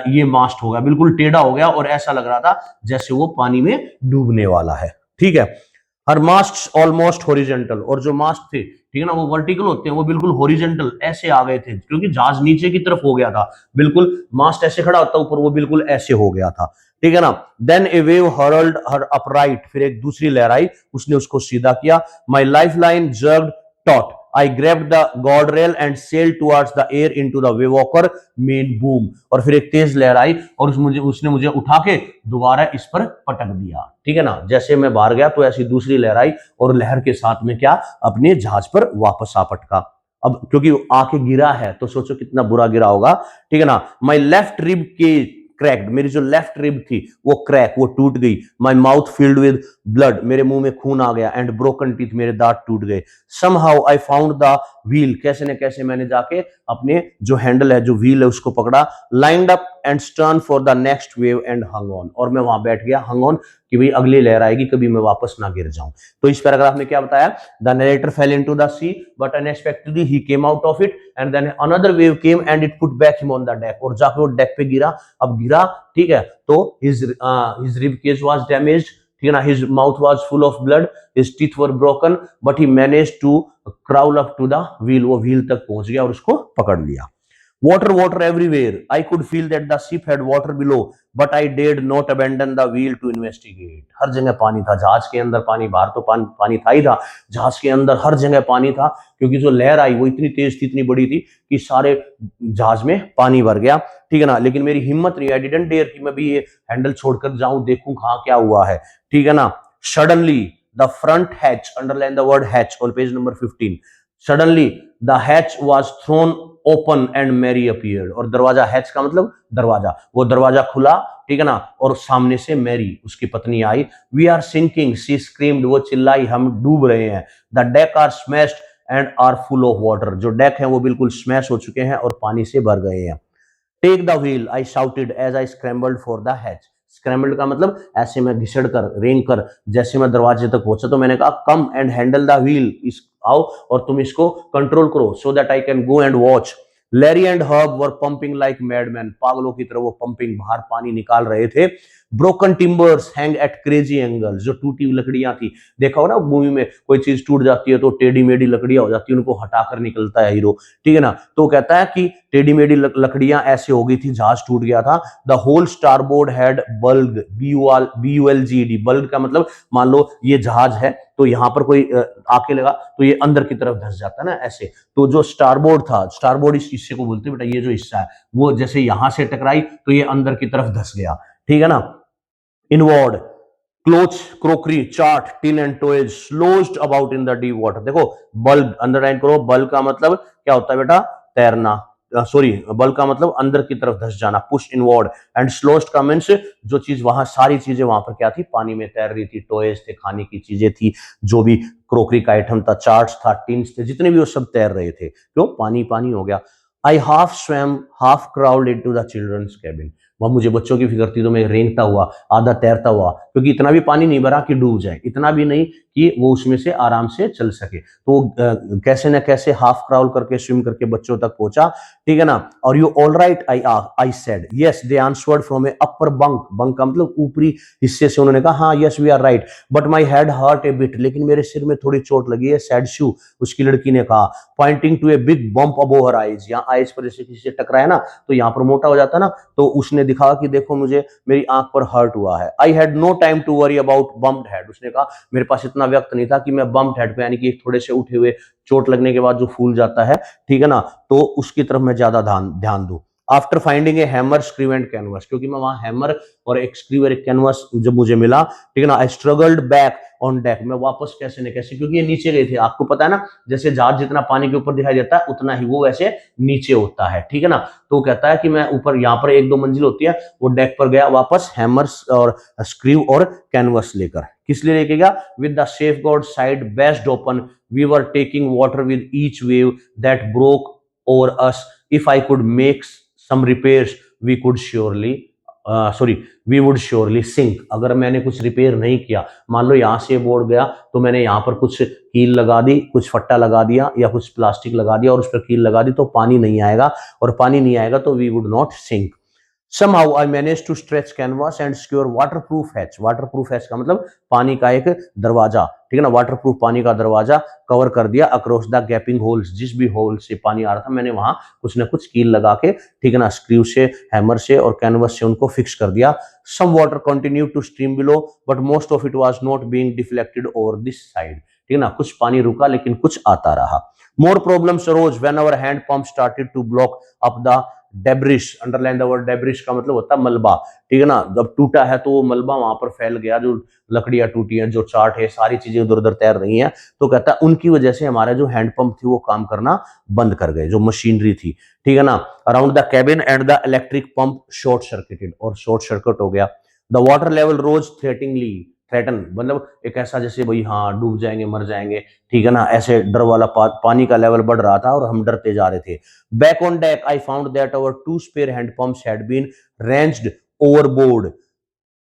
ये मास्ट हो गया, बिल्कुल टेढ़ा हो गया, और ऐसा लग रहा था जैसे वो पानी में डूबने वाला है, ठीक है। हर मास्ट ऑलमोस्ट हॉरिजेंटल, और जो मास्ट थे, ठीक है ना, वो वर्टिकल होते हैं, वो बिल्कुल हॉरिजेंटल ऐसे आ गए थे, क्योंकि जहाज नीचे की तरफ हो गया था, बिल्कुल मास्ट ऐसे खड़ा होता ऊपर, वो बिल्कुल ऐसे हो गया था, ठीक है ना। Then a wave hurled her upright, फिर एक दूसरी लहर आई, उसने उसको सीधा किया। My life line jerked taut, I grabbed the guard rail and sail towards the air into the Wavewalker main boom, और फिर एक तेज लहर आई और उसने मुझे उठा के दोबारा इस पर पटक दिया, ठीक है ना, जैसे मैं बाहर गया तो ऐसी दूसरी लहर आई और लहर के साथ में क्या, अपने जहाज पर वापस आ पटका। अब क्योंकि आके गिरा है तो सोचो कितना बुरा गिरा होगा, ठीक है ना। माई लेफ्ट रिब के क्रैक्ड, मेरी जो लेफ्ट रिब थी वो क्रैक, वो टूट गई। My mouth filled with blood, मेरे मुंह में खून आ गया। एंड ब्रोकन टीथ, मेरे दांत टूट गए। Somehow I found the wheel, कैसे न कैसे मैंने जाके अपने जो हैंडल है, जो व्हील है, उसको पकड़ा। Lined up and stern for the next wave and hung on, और मैं वहां बैठ गया, हंग ऑन, कि भाई अगली लहर आएगी, कभी मैं वापस ना गिर जाऊं। तो इस पैराग्राफ में क्या बताया, the narrator fell into the sea but unexpectedly he came out of it and then another wave came and it put back him on the deck, और जाके वो डेक पे गिरा। अब गिरा, ठीक है, तो his rib cage was damaged, ठीक है ना, his mouth was full of blood, his teeth were broken, but he managed to crawl up to the wheel, वो व्हील तक पहुंच गया और उसको पकड़ लिया। Water, water everywhere. I could feel that the ship had water below, but I dared not abandon the wheel to investigate. हर जगह पानी था, जहाज के अंदर पानी, बाहर तो पानी था ही था, जहाज के अंदर हर जगह पानी था, क्योंकि जो लहर आई वो इतनी तेज थी, इतनी बड़ी थी कि सारे जहाज में पानी भर गया, ठीक है ना। लेकिन मेरी हिम्मत नहीं, I didn't dare कि मैं भी ये हैंडल छोड़कर जाऊं, देखूं कहां क्या हुआ है, ठीक है ना। Suddenly the front hatch, underline the word hatch on page number 15. Suddenly the hatch was thrown open and Mary appeared. और दरवाजा, हैच का मतलब दरवाजा, वो दरवाजा खुला, ठीक है ना, और सामने से मैरी, उसकी पत्नी आई। We are sinking, she screamed, वो चिल्लाई, हम डूब रहे हैं। The deck are smashed and are full of water, जो डेक हैं वो बिल्कुल स्मैश हो चुके हैं और पानी से भर गए हैं। Take the wheel, I shouted as I scrambled for the hatch. Scrambled का मतलब ऐसे मैं घिसड़ कर, रेंग कर, जैसे मैं दरवाजे तक पहुंचा तो मैंने कहा come and handle the wheel, इस आओ और तुम इसको कंट्रोल करो, so that I can go and watch Larry and Herb were pumping like madman, पागलों की तरह वो पंपिंग बाहर पानी निकाल रहे थे। Broken timbers hang at crazy angles, जो टूटी हुई लकड़ियां थी, देखा हो ना मूवी में कोई चीज टूट जाती है तो टेढ़ी मेढ़ी लकड़ियां हो जाती है, उनको हटाकर निकलता है हीरो, ठीक है ना। तो कहता है कि टेढ़ी मेढ़ी लकड़ियां ऐसे हो गई थी, जहाज टूट गया था। The whole starboard had bulge, BULGD, bulge का मतलब मान लो ये जहाज है तो यहां पर कोई आके लगा तो ये अंदर की तरफ धंस जाता है ना ऐसे। तो जो स्टारबोर्ड था, स्टारबोर्ड इस हिस्से को बोलते हैं बेटा, ये जो हिस्सा है वो जैसे यहां से टकराई तो ये अंदर की तरफ धंस गया, ठीक है ना। Inward clothes, crockery, chart, tin and toys sloshed about in the deep water. देखो बल्ब अंडरलाइन करो, बल्ब का मतलब क्या होता है बेटा, तैरना, सॉरी बल्ब का मतलब अंदर की तरफ धंस जाना, पुश इनवर्ड। एंड स्लोज्ड का मींस जो चीज वहां, सारी चीजें वहां पर क्या थी, पानी में तैर रही थी, टॉयज थे, खाने की चीजें थी, जो भी क्रॉकरी का आइटम था, चार्ट्स था, टिन्स थे, जितने भी वो सब तैर रहे थे, क्यों, पानी पानी हो गया। I half swam half crawled into the children's cabin, वह मुझे बच्चों की फिक्र थी तो मैं रेंगता हुआ, आधा तैरता हुआ, क्योंकि इतना भी पानी नहीं भरा कि डूब जाए, इतना भी नहीं कि वो उसमें से आराम से चल सके। तो कैसे न कैसे हाफ क्राउल करके स्विम करके बच्चों तक पहुंचा, ठीक है ना। Are you all right, I said yes, they answered from a upper bunk, bunk का मतलब ऊपरी हिस्से से उन्होंने कहा हाँ yes we are right, but my head hurt a bit, लेकिन मेरे सिर में थोड़ी चोट लगी है, सैड शू, उसकी लड़की ने कहा, pointing to a big bump above her eyes, यहाँ आइज पर जैसे किसी से टकराया ना तो यहाँ पर मोटा हो जाता ना, तो उसने दिखा कि देखो मुझे मेरी आंख पर हर्ट हुआ है। I had no time to worry about bumped head, उसने कहा मेरे पास इतना वक्त नहीं था कि मैं बम्प्ड हेड पे, यानी कि थोड़े से उठे हुए चोट लगने के बाद जो फूल जाता है, ठीक है ना, तो उसकी तरफ मैं ज्यादा ध्यान दूं। After finding A hammer screw and canvas, क्योंकि मैं वहां हैमर और एक स्क्रू और एक कैनवस जब मुझे मिला, ठीक है ना, आई स्ट्रगल्ड बैक ऑन डेक, मैं वापस कैसे न कैसे, क्योंकि ये नीचे गए थे, आपको पता है ना, जैसे जहाज जितना पानी के ऊपर दिखाई देता है उतना ही वो वैसे नीचे होता है, ठीक है ना। तो कहता है कि मैं ऊपर, यहाँ पर एक दो मंजिल होती है, वो डेक पर गया वापस, हैमर्स और स्क्रू और कैनवस लेकर, किस लिए लेके गया, with the safe guard side best open, we were taking water with each wave that broke over us, if I could make some repairs we could surely, sorry we would surely sink, अगर मैंने कुछ रिपेयर नहीं किया, मान लो यहां से बोर्ड गया तो मैंने यहां पर कुछ कील लगा दी, कुछ फट्टा लगा दिया या कुछ प्लास्टिक लगा दिया और उस पर कील लगा दी, तो पानी नहीं आएगा, और पानी नहीं आएगा तो we would not sink. Somehow I managed to stretch canvas and secure waterproof hatch, waterproof hatch का मतलब पानी का एक दरवाजा, ठीक है ना, वाटरप्रूफ पानी का दरवाजा कवर कर दिया अक्रॉस द गैपिंग होल्स, जिस भी होल से पानी आ रहा था मैंने वहां कुछ ना कुछ कील लगा के, ठीक है ना, स्क्रू से, हैमर से और कैनवस से उनको फिक्स कर दिया। Some water continue to stream below but most of it was not being deflected over this side, ठीक है ना, कुछ पानी रुका लेकिन कुछ आता रहा। More problems arose when our hand pump started to block up the debris, underline the word debris का मतलब होता है मलबा, ठीक है ना, जब टूटा है तो वो मलबा वहां पर फैल गया, जो लकड़ियां टूटी हैं, जो चार्ट है, सारी चीजें उधर उधर तैर रही हैं, तो कहता है उनकी वजह से हमारा जो हैंडपंप थी वो काम करना बंद कर गए, जो मशीनरी थी, ठीक है ना। Around the cabin and the electric pump short circuited, और शॉर्ट सर्किट हो गया। The water level rose threateningly, threaten मतलब एक ऐसा जैसे भाई हाँ डूब जाएंगे मर जाएंगे, ठीक है ना, ऐसे डर वाला पानी का लेवल बढ़ रहा था और हम डरते जा रहे थे। Back on deck I found that our two spare hand pumps had been wrenched overboard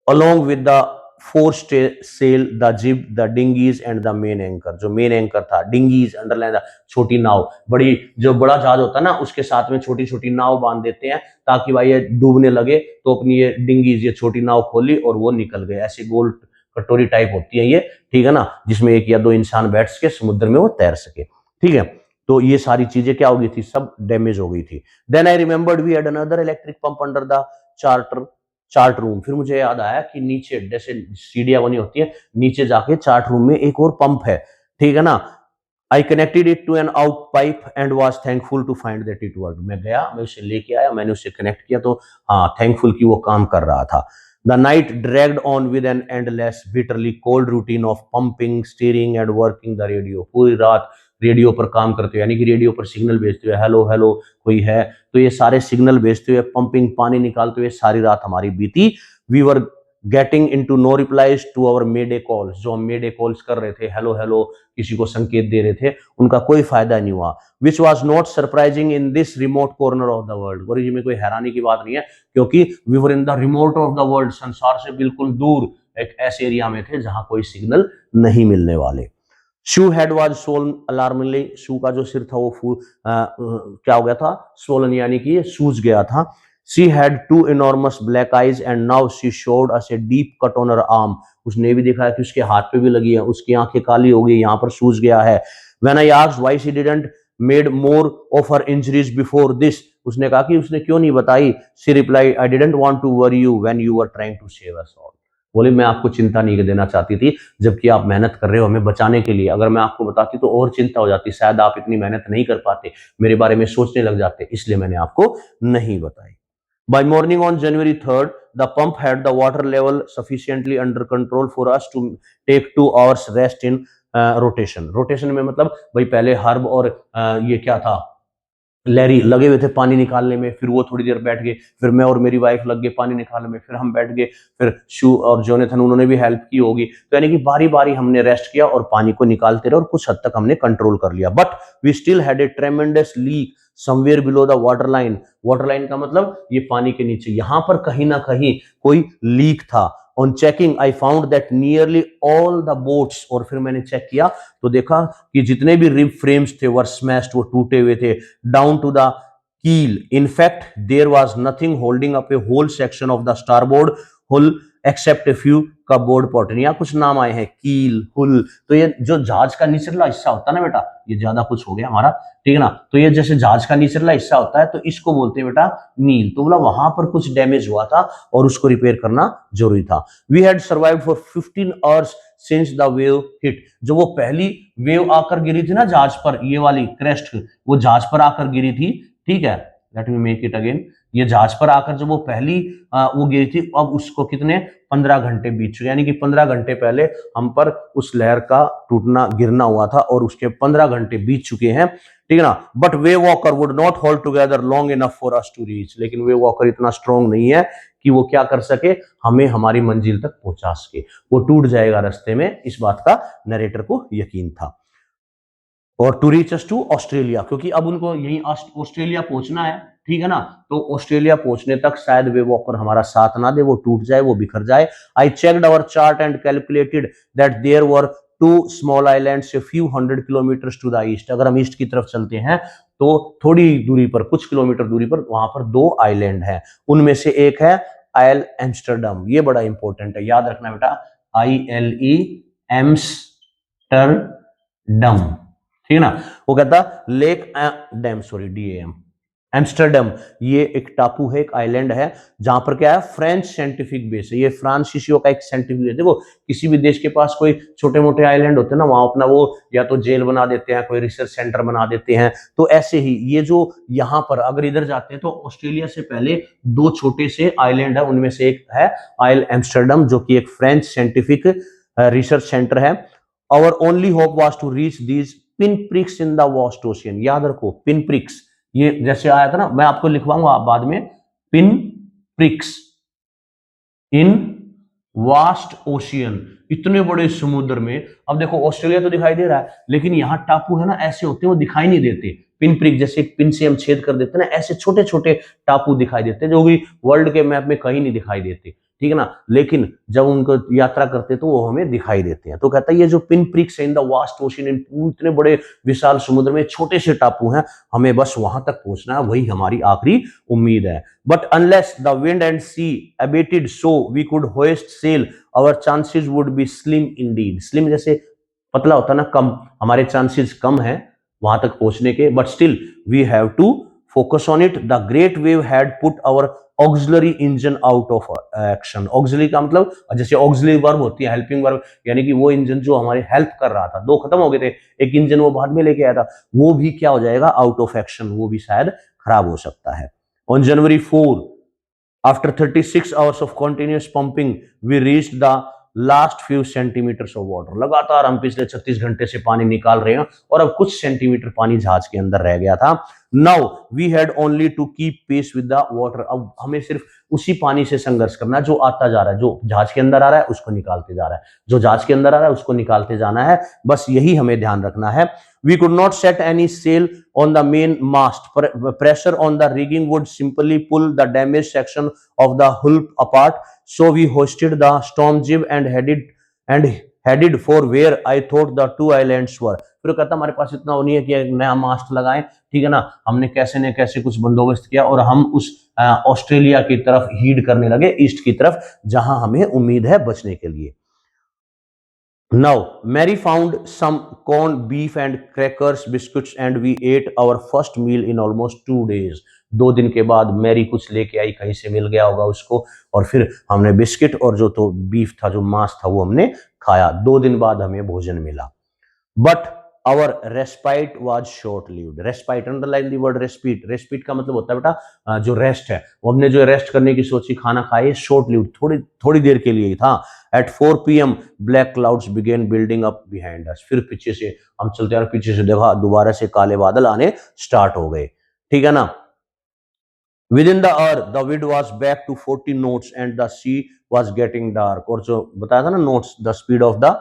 along with the four sail, the jib, the dinghies and the main anchor, जो मेन एंकर था, डिंगीज अंडरलाइन द, छोटी नाव, बड़ी जो बड़ा जहाज होता है ना उसके साथ में छोटी छोटी नाव बांध देते हैं ताकि भाई ये डूबने लगे तो अपनी ये डिंगीज, ये छोटी नाव खोली और वो निकल गए, ऐसे गोल कटोरी टाइप होती है ये, ठीक है ना, जिसमें एक या दो इंसान बैठ सके समुद्र में वो तैर सके, ठीक है। तो ये सारी चीजें क्या हो गई थी, सब डैमेज हो गई थी। Then I remembered we had another electric pump under the charter chart room, फिर मुझे याद आया कि नीचे जैसे सीढ़ियां बनी होती है, नीचे जाके चार्ट रूम में एक और पंप है, ठीक है ना। I connected it to an out pipe and was thankful to find that it work, मैं गया, मैं उसे लेके आया, मैंने उसे कनेक्ट किया तो हाँ थैंकफुल कि वो काम कर रहा था। The night dragged on with an endless bitterly cold routine of pumping steering and working the radio, पूरी रात रेडियो पर काम करते हुए, यानी कि रेडियो पर सिग्नल भेजते हुए, हेलो हेलो कोई है, तो ये सारे सिग्नल भेजते हुए, पंपिंग पानी निकालते हुए सारी रात हमारी बीती। We were getting into no replies to our mayday calls, जो हम मेडे कॉल्स कर रहे थे, हेलो हेलो किसी को संकेत दे रहे थे, उनका कोई फायदा नहीं हुआ। Which was not surprising in this remote corner of the world, और इसमें कोई हैरानी की बात नहीं है क्योंकि we were in the remote of the world, संसार से बिल्कुल दूर एक ऐसे एरिया में थे जहां कोई सिग्नल नहीं मिलने वाले। शू हेड वाज सोलन अलार्मिंगली, शू का जो सिर था वो क्या हो गया था, सोलन यानी कि सूज गया था। She had two enormous black eyes and now she showed us a deep cut on her arm, उसने भी देखा कि उसके हाथ पे भी लगी है, उसकी आंखें काली हो गई, यहाँ पर सूज गया है। When I asked why she didn't made more of her injuries before this, उसने कहा कि उसने क्यों नहीं बताई। She replied I didn't want to worry you when you were trying to save us all, बोले मैं आपको चिंता नहीं देना चाहती थी जबकि आप मेहनत कर रहे हो हमें बचाने के लिए, अगर मैं आपको बताती तो और चिंता हो जाती, शायद आप इतनी मेहनत नहीं कर पाते, मेरे बारे में सोचने लग जाते, इसलिए मैंने आपको नहीं बताई। By morning on January 3rd, the pump had the water level sufficiently under control for us to take 2 hours rest in rotation. Rotation में मतलब भाई पहले हर्ब और ये क्या था, लैरी लगे हुए थे पानी निकालने में, फिर वो थोड़ी देर बैठ गए, फिर मैं और मेरी वाइफ लग गए पानी निकालने में, फिर हम बैठ गए, फिर शू और जोनेथन उन्होंने भी हेल्प की होगी, तो यानी कि बारी बारी हमने रेस्ट किया और पानी को निकालते रहे और कुछ हद तक हमने कंट्रोल कर लिया। But we still had a tremendous leak somewhere below the water line, water line का मतलब ये पानी के नीचे, यहां पर कहीं ना कहीं कोई लीक था। On checking I found that nearly all the boats, और फिर मैंने चेक किया तो देखा कि जितने भी रिब फ्रेम्स थे वर स्मैश्ड, वो टूटे हुए थे, down to the keel. In fact, there was nothing holding up a whole section of the starboard hull except a few cupboard pottery. यहाँ कुछ नाम आए हैं, कील, हुल, तो ये जो जहाज का निचला हिस्सा होता है ना बेटा, ये ज्यादा कुछ हो गया हमारा, ठीक है ना, तो ये जैसे जहाज का निचला हिस्सा होता है तो इसको बोलते हैं बेटा नील, तो बोला वहां पर कुछ डैमेज हुआ था और उसको रिपेयर करना जरूरी था। We had survived for 15 hours since the wave hit, जो वो पहली वेव आकर गिरी थी ना जहाज पर, ये वाली क्रेस्ट, वो जहाज पर आकर गिरी थी, ठीक है, let me make it again, ये जहाज पर आकर जब वो पहली वो गिरी थी, अब उसको कितने 15 घंटे बीत चुके, यानी कि 15 घंटे पहले हम पर उस लहर का टूटना गिरना हुआ था और उसके 15 घंटे बीत चुके हैं, ठीक है ना। But Wavewalker would not hold together long enough for us to reach, लेकिन वे वॉकर इतना स्ट्रॉन्ग नहीं है कि वो क्या कर सके, हमें हमारी मंजिल तक पहुंचा सके, वो टूट जाएगा रास्ते में, इस बात का नरेटर को यकीन था। और to reach us to Australia, क्योंकि अब उनको यही ऑस्ट्रेलिया पहुंचना है, ठीक है ना, तो ऑस्ट्रेलिया पहुंचने तक शायद वे वॉकर हमारा साथ ना दे, वो टूट जाए, वो बिखर जाए। I checked our chart and calculated that there were 2 small islands a few 100 kilometres to the east, अगर हम ईस्ट की तरफ चलते हैं तो थोड़ी दूरी पर, कुछ किलोमीटर दूरी पर वहां पर 2 आइलैंड है, उनमें से एक है आयल एम्स्टरडम, ये बड़ा इंपॉर्टेंट है, याद रखना बेटा, ILE एम्स्टरडम, ठीक है ना। वो कहता lake dam, sorry DAM, Amsterdam, ये एक टापू है, एक आइलैंड है, जहां पर क्या है, फ्रेंच साइंटिफिक बेस है, ये फ्रांसीसियो का एक साइंटिफिक है। देखो किसी भी देश के पास कोई छोटे मोटे आइलैंड होते हैं ना, वहां अपना वो या तो जेल बना देते हैं, कोई रिसर्च सेंटर बना देते हैं, तो ऐसे ही ये जो यहाँ पर अगर इधर जाते हैं तो ऑस्ट्रेलिया से पहले 2 छोटे से आइलैंड है, उनमें से एक है आइल एम्स्टरडम, जो कि एक फ्रेंच साइंटिफिक रिसर्च सेंटर है। Our only hope was to reach these pin prix in the vast ocean, याद रखो पिन प्रिक्स, ये जैसे आया था ना, मैं आपको लिखवाऊंगा बाद में, पिन प्रिक्स इन वास्ट ओशियन, इतने बड़े समुद्र में। अब देखो ऑस्ट्रेलिया तो दिखाई दे रहा है, लेकिन यहाँ टापू है ना, ऐसे होते हैं, वो दिखाई नहीं देते, पिन प्रिक जैसे एक पिन से हम छेद कर देते हैं ना, ऐसे छोटे छोटे टापू दिखाई देते हैं, जो भी वर्ल्ड के मैप में कहीं नहीं दिखाई देते, ठीक है ना, लेकिन जब उनको यात्रा करते हैं तो वो हमें दिखाई देते हैं। तो कहता है ये जो pin prix in the vast ocean, इतने बड़े विशाल समुद्र में छोटे से टापू हैं, हमें बस वहां तक पहुंचना है, वही हमारी आखिरी उम्मीद है। But unless the wind and sea abated so we could hoist sail our chances would be slim indeed, slim जैसे पतला होता है ना, कम, हमारे चांसेस कम है वहां तक पहुंचने के, but still we have to focus on it. The great wave had put our auxiliary engine out of action, auxiliary का मतलब जैसे ऑक्सिलरी वर्ब होती है, हेल्पिंग वर्ब, यानी कि वो इंजन जो हमारे हेल्प कर रहा था, 2 खत्म हो गए थे, एक इंजन वो बाद में लेके आया था, वो भी क्या हो जाएगा, आउट ऑफ एक्शन, वो भी शायद खराब हो सकता है। On January 4, after 36 hours of continuous pumping, we reached the last few centimetres of water, लगातार हम पिछले 36 घंटे से पानी निकाल रहे हैं और अब कुछ सेंटीमीटर पानी जहाज के अंदर रह गया था। Now we had only to keep pace with the water, अब हमें सिर्फ उसी पानी से संघर्ष करना है जो आता जा रहा है, जो जहाज के अंदर आ रहा है उसको निकालते जा रहा है, जो जहाज के अंदर आ रहा है उसको निकालते जाना है, बस यही हमें ध्यान रखना है। We could not set any sail on the main mast. Pressure on the rigging would simply pull the damaged section of the hull apart. So we hoisted the storm jib and headed for where I thought the two islands were. फिर कहता हमारे पास इतना वो नहीं है कि एक नया मास्ट लगाएं, ठीक है ना। हमने कैसे न कैसे कुछ बंदोबस्त किया और हम उस ऑस्ट्रेलिया की तरफ हीड करने लगे, ईस्ट की तरफ, जहां हमें उम्मीद है बचने के लिए। Now, Mary found some corn, beef and crackers, biscuits and we ate our first meal in almost 2 days. 2 दिन के बाद मैरी कुछ लेके आई, कहीं से मिल गया होगा उसको, और फिर हमने बिस्किट और जो तो बीफ था, जो मांस था, वो हमने खाया। 2 दिन बाद हमें भोजन मिला। But our respite was short lived. Respite, underline the word respite. Respite का मतलब होता है बेटा जो रेस्ट है, वो हमने जो रेस्ट करने की सोची, खाना खाए, शॉर्ट लिव्ड, थोड़ी थोड़ी देर के लिए ही था। At 4 PM black clouds began building up behind us. फिर पीछे से हम चलते और पीछे से देखा दोबारा से काले बादल आने स्टार्ट हो गए, ठीक है ना। Within the earth, the wind was back to 40 knots and the sea was getting dark। और जो बताया था ना knots, the speed of the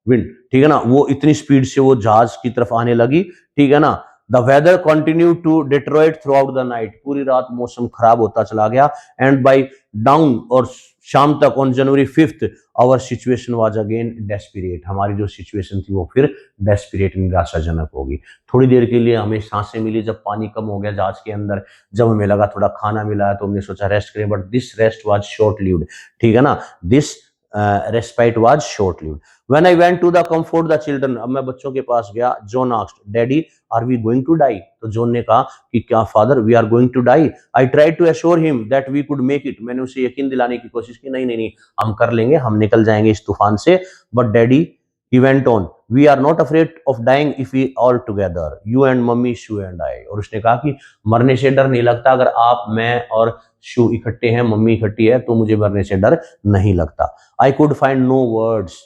wind, ठीक है ना, वो इतनी स्पीड से वो जहाज की तरफ आने लगी, ठीक है ना। The weather continue to deteriorate throughout the night. पूरी रात मौसम खराब होता चला गया। एंड बाई डाउन, और शाम तक, on January 5th our situation was again desperate. हमारी जो सिचुएशन थी वो फिर डेस्परेट, निराशाजनक होगी। थोड़ी देर के लिए हमें सांसें मिली जब पानी कम हो गया जहाज के अंदर, जब हमें लगा थोड़ा खाना मिला है तो हमने सोचा रेस्ट करें, but this rest was short lived, ठीक है ना। This respite was short lived. When I went to the comfort the children, अब मैं बच्चों के पास गया, John asked daddy are we going to die. तो जॉन ने कहा कि क्या father we are going to die. I tried to assure him that we could make it. मैंने उसे यकीन दिलाने की कोशिश की, नहीं नहीं नहीं, हम कर लेंगे, हम निकल जाएंगे इस तूफान से। But daddy, he went on, we are not afraid of dying if we all together, you and mummy, Shu and I। और उसने कहा कि मरने से डर नहीं लगता, अगर आप, मैं और शू इकट्ठे हैं, मम्मी इकट्ठी है, तो मुझे मरने से डर नहीं लगता। I could find no words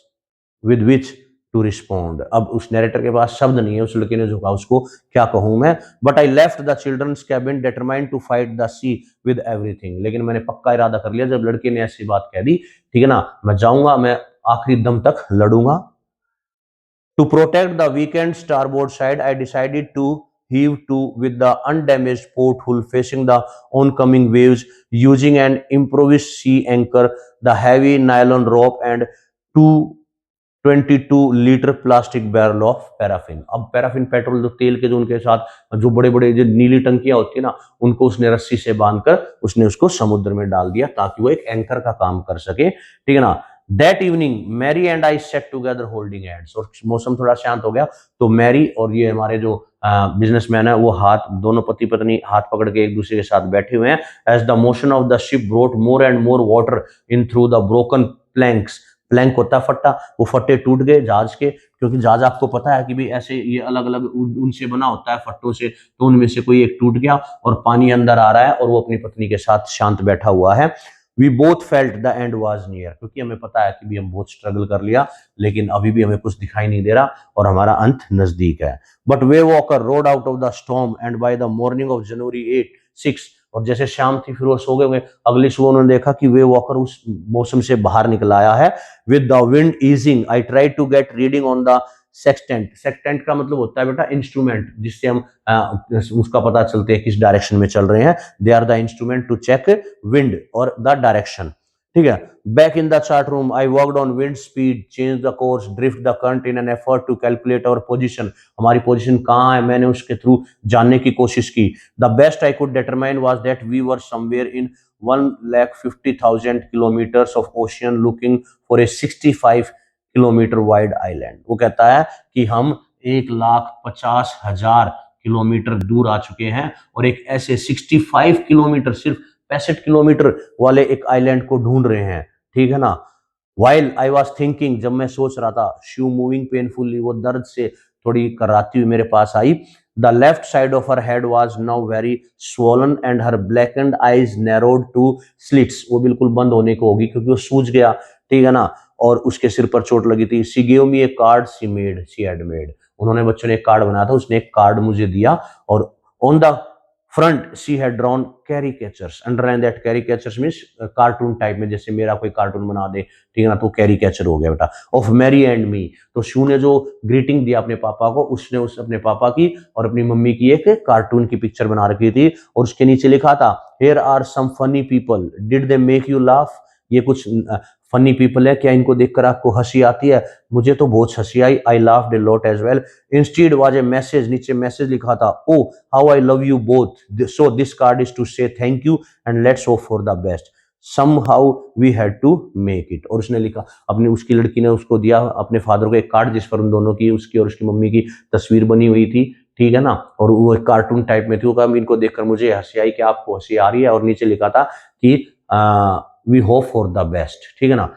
with which to respond. अब उस नरेटर के पास शब्द नहीं है, उस लड़के ने जो कहा उसको क्या कहूं मैं। But I left the children's cabin determined to fight the sea with everything. लेकिन मैंने पक्का इरादा कर लिया, जब लड़के ने ऐसी बात कह दी, ठीक है ना, मैं जाऊंगा, मैं आखिरी दम तक लड़ूंगा। To protect the weakened starboard side, I decided to heave to with the undamaged porthole facing the oncoming waves, using an improvised sea anchor, the heavy nylon rope, and 222-liter plastic barrel of paraffin। अब पैराफिन पेट्रोल, जो तेल के जो उनके साथ जो बड़े बड़े जो नीली टंकियां होती है ना, उनको उसने रस्सी से बांधकर उसने उसको समुद्र में डाल दिया ताकि वो एक एंकर का काम कर सके, ठीक है ना। That evening Mary and I set together holding hands. और मौसम थोड़ा शांत हो गया तो मैरी और ये हमारे जो बिजनेसमैन है, वो हाथ, दोनों पति पत्नी हाथ पकड़ के एक दूसरे के साथ बैठे हुए हैं। As the motion of the ship brought more and more water in through the broken planks. Plank होता है फट्टा, वो फट्टे टूट गए जहाज के, क्योंकि जहाज आपको पता है कि भी ऐसे ये अलग अलग उनसे बना होता है फट्टों से, तो उनमें से कोई एक टूट गया और पानी अंदर आ रहा है और वो अपनी पत्नी के साथ शांत बैठा हुआ है। We both felt the end was near. क्योंकि हमें पता है कि भी हम बहुत स्ट्रगल कर लिया, लेकिन अभी भी हमें कुछ दिखाई नहीं दे रहा और हमारा अंत नजदीक है। But way walker road out of the storm and by the morning of January 6। और जैसे शाम थी फिर वो सो गए। अगली सुबह उन्होंने देखा कि वे वॉकर उस मौसम से बाहर निकल आया है। With the wind easing I try to get reading on the sextant. Sextant का मतलब होता है बेटा इंस्ट्रूमेंट, जिससे हम उसका पता चलते हैं किस डायरेक्शन में चल रहे हैं। They are the instrument to check wind और द डायरेक्शन, ठीक है। Back in the chart room I worked on wind speed, change the course, drift the current in an effort to calculate our position. हमारी पोजीशन कहाँ है, मैंने उसके थ्रू जानने की कोशिश की। The best I could determine was that we were somewhere in 1,50,000 kilometres of ocean looking for a 65 kilometre wide island. वो कहता है कि हम 1,50,000 किलोमीटर दूर आ चुके हैं और एक ऐसे 65 किलोमीटर, सिर्फ 65 किलोमीटर वाले एक आइलैंड को ढूंढ रहे हैं, ठीक है ना। वाइल आई वॉज थिंकिंग, जब मैं सोच रहा था, शू मूविंग पेनफुली, वो दर्द से थोड़ी कराती हुई मेरे पास आई। The left side of her head was now very swollen and her blackened eyes narrowed to slits. वो बिल्कुल बंद होने को होगी क्योंकि वो सूज गया, ठीक है ना, और उसके सिर पर चोट लगी थी। She give me a card she had made. उन्होंने, बच्चों ने एक कार्ड बनाया था, उसने एक कार्ड मुझे दिया और on the front she had drawn caricatures. Underline that caricatures means cartoon type में, जैसे मेरा कोई कार्टून बना दे, ठीक है ना, तो कैरिकेचर हो गया बेटा। Of Mary and me. तो शू ने जो ग्रीटिंग दिया अपने पापा को, उसने उस अपने पापा की और अपनी मम्मी की एक कार्टून की पिक्चर बना रखी थी और उसके नीचे लिखा था, here are some funny people, did they make you laugh. ये कुछ फनी पीपल है, क्या इनको देखकर आपको हंसी आती है? मुझे तो बहुत हंसी आई, I laughed a lot as well. Instead was a message, नीचे मैसेज लिखा था, oh how I love you both, so this card is to say thank you and let's hope for the best, somehow we had to make it। और उसने लिखा, अपनी उसकी लड़की ने उसको दिया अपने फादर को एक कार्ड जिस पर उन दोनों की, उसकी और उसकी मम्मी की तस्वीर बनी हुई थी, ठीक है ना, और वो एक कार्टून टाइप में थी। वो कहा इनको देखकर मुझे हंसी आई, कि आपको हंसी आ रही है? और नीचे लिखा था कि we hope for the best, ठीक है ना।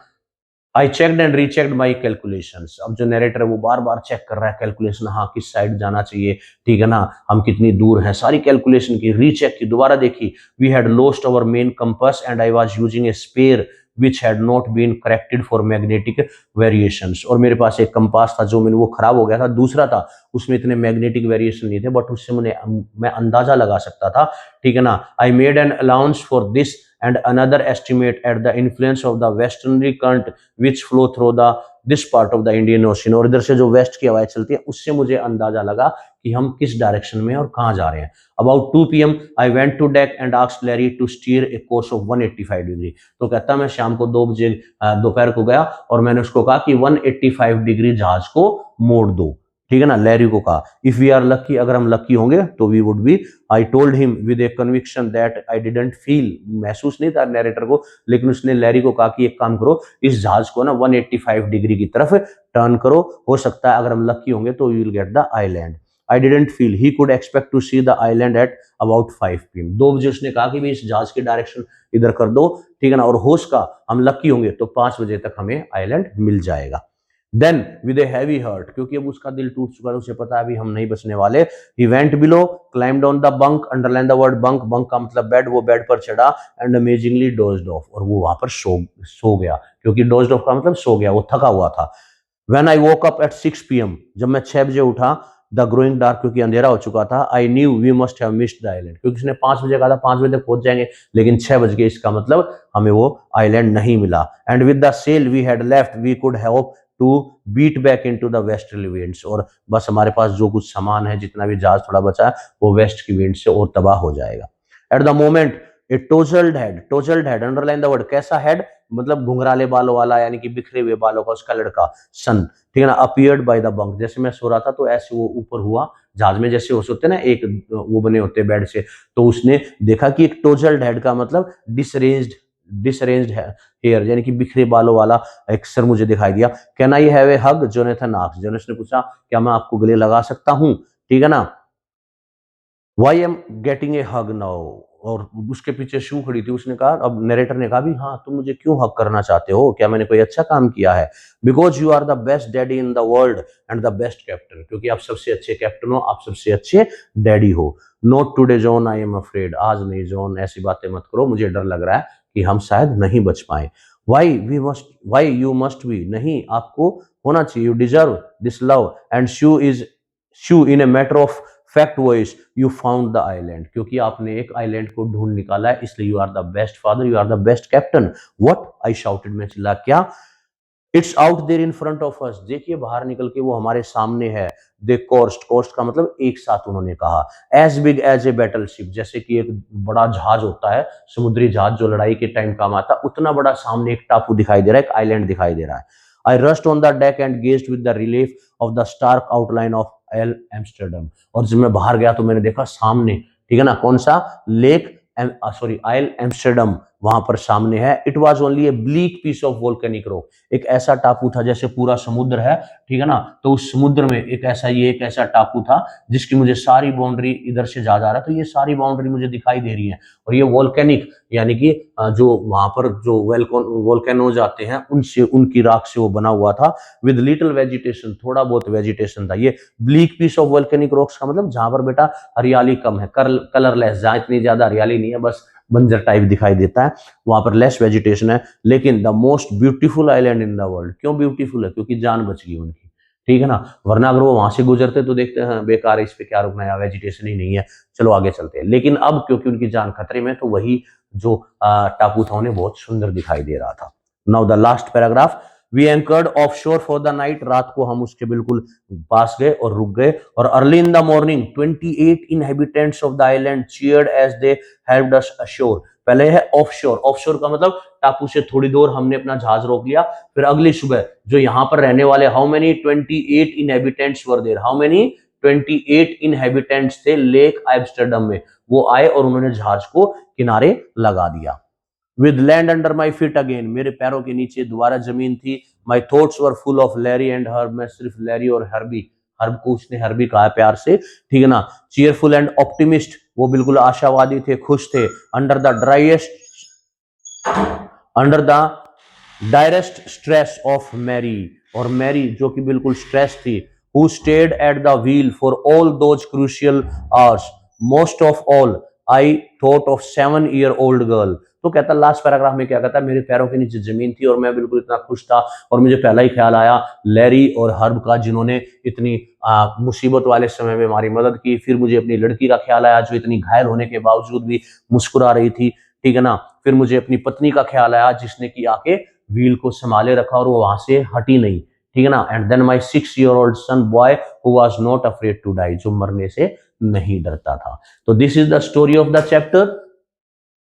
I checked and rechecked my calculations. अब जो नरेटर है वो बार बार चेक कर रहा है कैलकुलेशन, हाँ किस साइड जाना चाहिए, ठीक है ना, हम कितनी दूर हैं, सारी कैलकुलेशन की, रीचेक की, दोबारा देखी। We had lost our main compass and I was using a spare which had not been corrected for magnetic variations. और मेरे पास एक कंपास था जो मैंने, वो खराब हो गया था, दूसरा था उसमें इतने मैग्नेटिक वेरिएशन नहीं थे, बट उससे मैं अंदाजा लगा सकता था, ठीक है ना। I made an allowance for this and another estimate at the influence of the westerly current which flow through the this part of the Indian Ocean। और इधर से जो वेस्ट की हवाएं चलती है उससे मुझे अंदाजा लगा कि हम किस डायरेक्शन में और कहाँ जा रहे हैं। About 2 p.m. I went to deck and asked Larry to steer a course of 185 degree. तो कहता मैं शाम को 2 बजे दोपहर को गया और मैंने उसको कहा कि 185 डिग्री जहाज को मोड़ दो, ठीक है ना। लैरी को कहा इफ वी आर लकी, अगर हम लकी होंगे तो we would be. I told him with a conviction that I didn't feel, महसूस नहीं था नरेटर को, लेकिन उसने लैरी को कहा कि एक काम करो, इस जहाज को ना 185 डिग्री की तरफ टर्न करो, हो सकता है अगर हम लकी होंगे तो we will get the island. I didn't feel he could expect to see the island at about 5 p.m। 2 बजे उसने कहा कि भी इस जहाज की डायरेक्शन इधर कर दो, ठीक है ना, और होश का हम लकी होंगे तो 5 बजे तक हमें आइलैंड मिल जाएगा। Then with a heavy heart, क्योंकि अब उसका दिल टूट चुका था, उसे पता है अभी हम नहीं बचने वाले, he went below, climbed on the bunk, underline the word bunk, bunk का मतलब बेड, वो बेड पर चढ़ा, एंड अमेजिंगली डोज्ड ऑफ, और वो वहां पर सो गया, क्योंकि डोज्ड ऑफ का मतलब सो गया, वो थका हुआ था। When I woke up at 6 p.m, जब मैं 6 बजे उठा, द ग्रोइंग डार्क, क्योंकि अंधेरा हो चुका था, I knew we must have missed the island, क्योंकि उसने 5 बजे कहा था 5 बजे तक पहुंच जाएंगे, लेकिन 6 बज गए, इसका मतलब हमें वो आइलैंड नहीं मिला। And with the sail we had left we could have to beat back into the westerly winds, और बस हमारे पास जो कुछ सामान है, जितना भी जहाज थोड़ा बचा है, वो वेस्ट की विंड से और तबाह हो जाएगा। At the moment a tousled head, underline the word, कैसा हेड, मतलब घुंघराले बालों वाला, यानी कि बिखरे हुए बालों का उसका लड़का, सन, ठीक है ना, अपीयर्ड बाय द बंक, जैसे मैं सो रहा था तो ऐसे वो ऊपर हुआ जहाज में, जैसे हो सोते ना एक वो बने होते बेड से, तो उसने देखा कि एक टोजल्ड हेड का मतलब डिसअरेंज्ड हेयर, यानी कि बिखरे बालों वाला एक सर मुझे दिखाई दिया। Can I have a hug, Jonathan asked, Jonathan ने पूछा क्या मैं आपको गले लगा सकता हूं, ठीक है ना। Why am getting a hug now, और उसके पीछे शू खड़ी थी, उसने कहा, अब नरेटर ने कहा भी हाँ तुम मुझे क्यों हक करना चाहते हो, क्या मैंने कोई अच्छा काम किया है? Because you are the best daddy in the world and the best captain, क्योंकि आप सबसे अच्छे कैप्टन हो, आप सबसे अच्छे डैडी हो। Not today John, I am afraid, आज नहीं जॉन, ऐसी बातें मत करो, मुझे डर लग रहा है कि हम शायद नहीं बच पाए। वाई यू मस्ट बी, नहीं आपको होना चाहिए, you deserve this love and Sue in a matter of fact voice you found the island, क्योंकि आपने एक आइलैंड को ढूंढ निकाला है, इसलिए you are the best father, you are the best captain. What, I shouted, मैं चिल्ला, क्या? It's out there in front of us, देखिए बाहर निकल के वो हमारे सामने है। दे कोस्ट का मतलब एक साथ उन्होंने कहा, as big as a battle ship, जैसे कि एक बड़ा जहाज होता है, समुद्री जहाज जो लड़ाई के टाइम काम आता है, उतना बड़ा सामने एक टापू दिखाई दे रहा है, एक आइलैंड दिखाई दे रहा है। I rest on the deck and gazed with the relief of the stark outline of Ile Amsterdam, और जब मैं बाहर गया तो मैंने देखा सामने, ठीक है ना, कौन सा लेक, आइल एम्स्टर्डम वहां पर सामने है। It was only a bleak piece of volcanic rock, एक ऐसा टापू था जैसे पूरा समुद्र है, ठीक है ना, तो उस समुद्र में एक ऐसा टापू था जिसकी मुझे सारी बाउंड्री, इधर से जा रहा तो ये सारी बाउंड्री मुझे दिखाई दे रही है, और ये वोल्केनिक, यानी कि जो वहां पर जो वोल्केनोज आते हैं उनसे, उनकी राख से वो बना हुआ था, विद लिटिल वेजिटेशन, थोड़ा बहुत वेजिटेशन था। ये bleak piece of volcanic rocks का मतलब जहां पर बेटा हरियाली कम है, कलरलेस, जहां इतनी ज्यादा हरियाली नहीं है, बस बंजर टाइप दिखाई देता है, वहां पर लेस वेजिटेशन है, लेकिन the most beautiful island in the world. क्यों ब्यूटीफुल है? क्योंकि जान बच गई उनकी, ठीक है ना, वरना अगर वो वहां से गुजरते तो देखते हैं बेकार है, इस पे क्या रुकना है, वेजिटेशन ही नहीं है, चलो आगे चलते हैं। लेकिन अब क्योंकि उनकी जान खतरे में, तो वही जो टापू था उन्हें बहुत सुंदर दिखाई दे रहा था। Now the last paragraph, we anchored off shore for the night, रात को हम उसके बिल्कुल पास गए और रुक गए। और early in the morning 28 inhabitants of the island cheered as they helped us ashore। पहले है ऑफ शोर, ऑफ शोर का मतलब टापू से थोड़ी दूर हमने अपना जहाज रोक लिया। फिर अगली सुबह जो यहाँ पर रहने वाले, how many 28 inhabitants were there, how many 28 inhabitants थे लेक एम्स्टर्डम में, वो आए और उन्होंने जहाज को किनारे लगा दिया। With land under my feet again, मेरे पैरों के नीचे दोबारा जमीन थी। My thoughts were full of Larry and herb, मैं सिर्फ लैरी और हर्बी, हर्ब को उसने हर्बी कहा प्यार से, ठीक है ना। चीयरफुल एंड ऑप्टिमिस्ट, वो बिल्कुल आशावादी थे, खुश थे। Under the direst stress of Mary, और मैरी जो कि बिल्कुल स्ट्रेस थी, who stayed at the wheel for all those crucial hours, most of all I thought of 7-year-old girl. तो कहता लास्ट पैराग्राफ में क्या कहता, मेरे पैरों के नीचे जमीन थी और मैं बिल्कुल इतना खुश था, और मुझे पहला ही ख्याल आया लैरी और हर्ब का, जिन्होंने इतनी मुसीबत वाले समय में हमारी मदद की। फिर मुझे अपनी लड़की का ख्याल आया जो इतनी घायल होने के बावजूद भी मुस्कुरा रही थी, ठीक है ना। फिर मुझे अपनी पत्नी का ख्याल आया जिसने कि आके व्हील को संभाले रखा और वो वहां से हटी नहीं, ठीक है ना। And then my 6-year-old son boy who was not afraid to die, जो मरने से नहीं डरता था। तो this is the story of the chapter.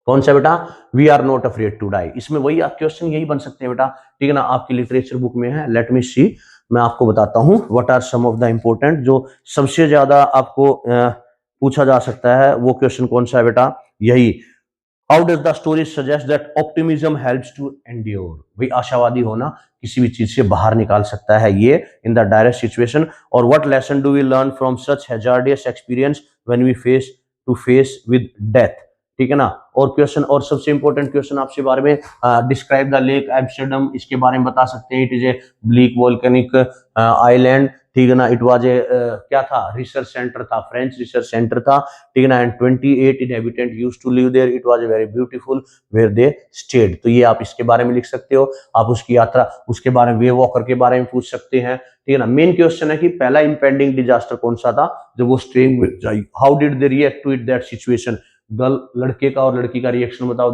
कौन सा बेटा, we are not afraid to die. इसमें वही क्वेश्चन यही बन सकते हैं बेटा, ठीक है ना, आपकी लिटरेचर बुक में है। लेट मी सी, मैं आपको बताता हूं what are some of the important, जो सबसे ज्यादा आपको पूछा जा सकता है वो क्वेश्चन कौन सा है बेटा, यही। How does the story suggest that optimism helps to endure, भाई आशावादी होना किसी भी चीज से बाहर निकाल सकता है ये इन द डायरेक्ट सिचुएशन। और what lesson do we learn from such hazardous experience when we face to face with death, ठीक है ना। और क्वेश्चन, और सबसे इंपॉर्टेंट क्वेश्चन आपसे बारे में, डिस्क्राइब द लेक एम्स्टर्डम, इसके बारे में बता सकते हैं। It is a bleak volcanic island, ठीक है ना। इट वाज ए क्या था, रिसर्च सेंटर था, फ्रेंच रिसर्च सेंटर था, ठीक है ना। And 28 inhabitants used to live there, it was a very beautiful where they stayed. तो ये आप इसके बारे में लिख सकते हो। आप उसकी यात्रा, उसके बारे में, वे वॉकर के बारे में पूछ सकते हैं, ठीक है ना। मेन क्वेश्चन है कि पहला इंपेंडिंग डिजास्टर कौन सा था जब वो स्ट्रेन में जाई, how did they react to it that situation. Girl, लड़के का और लड़की का रिएक्शन बताओ।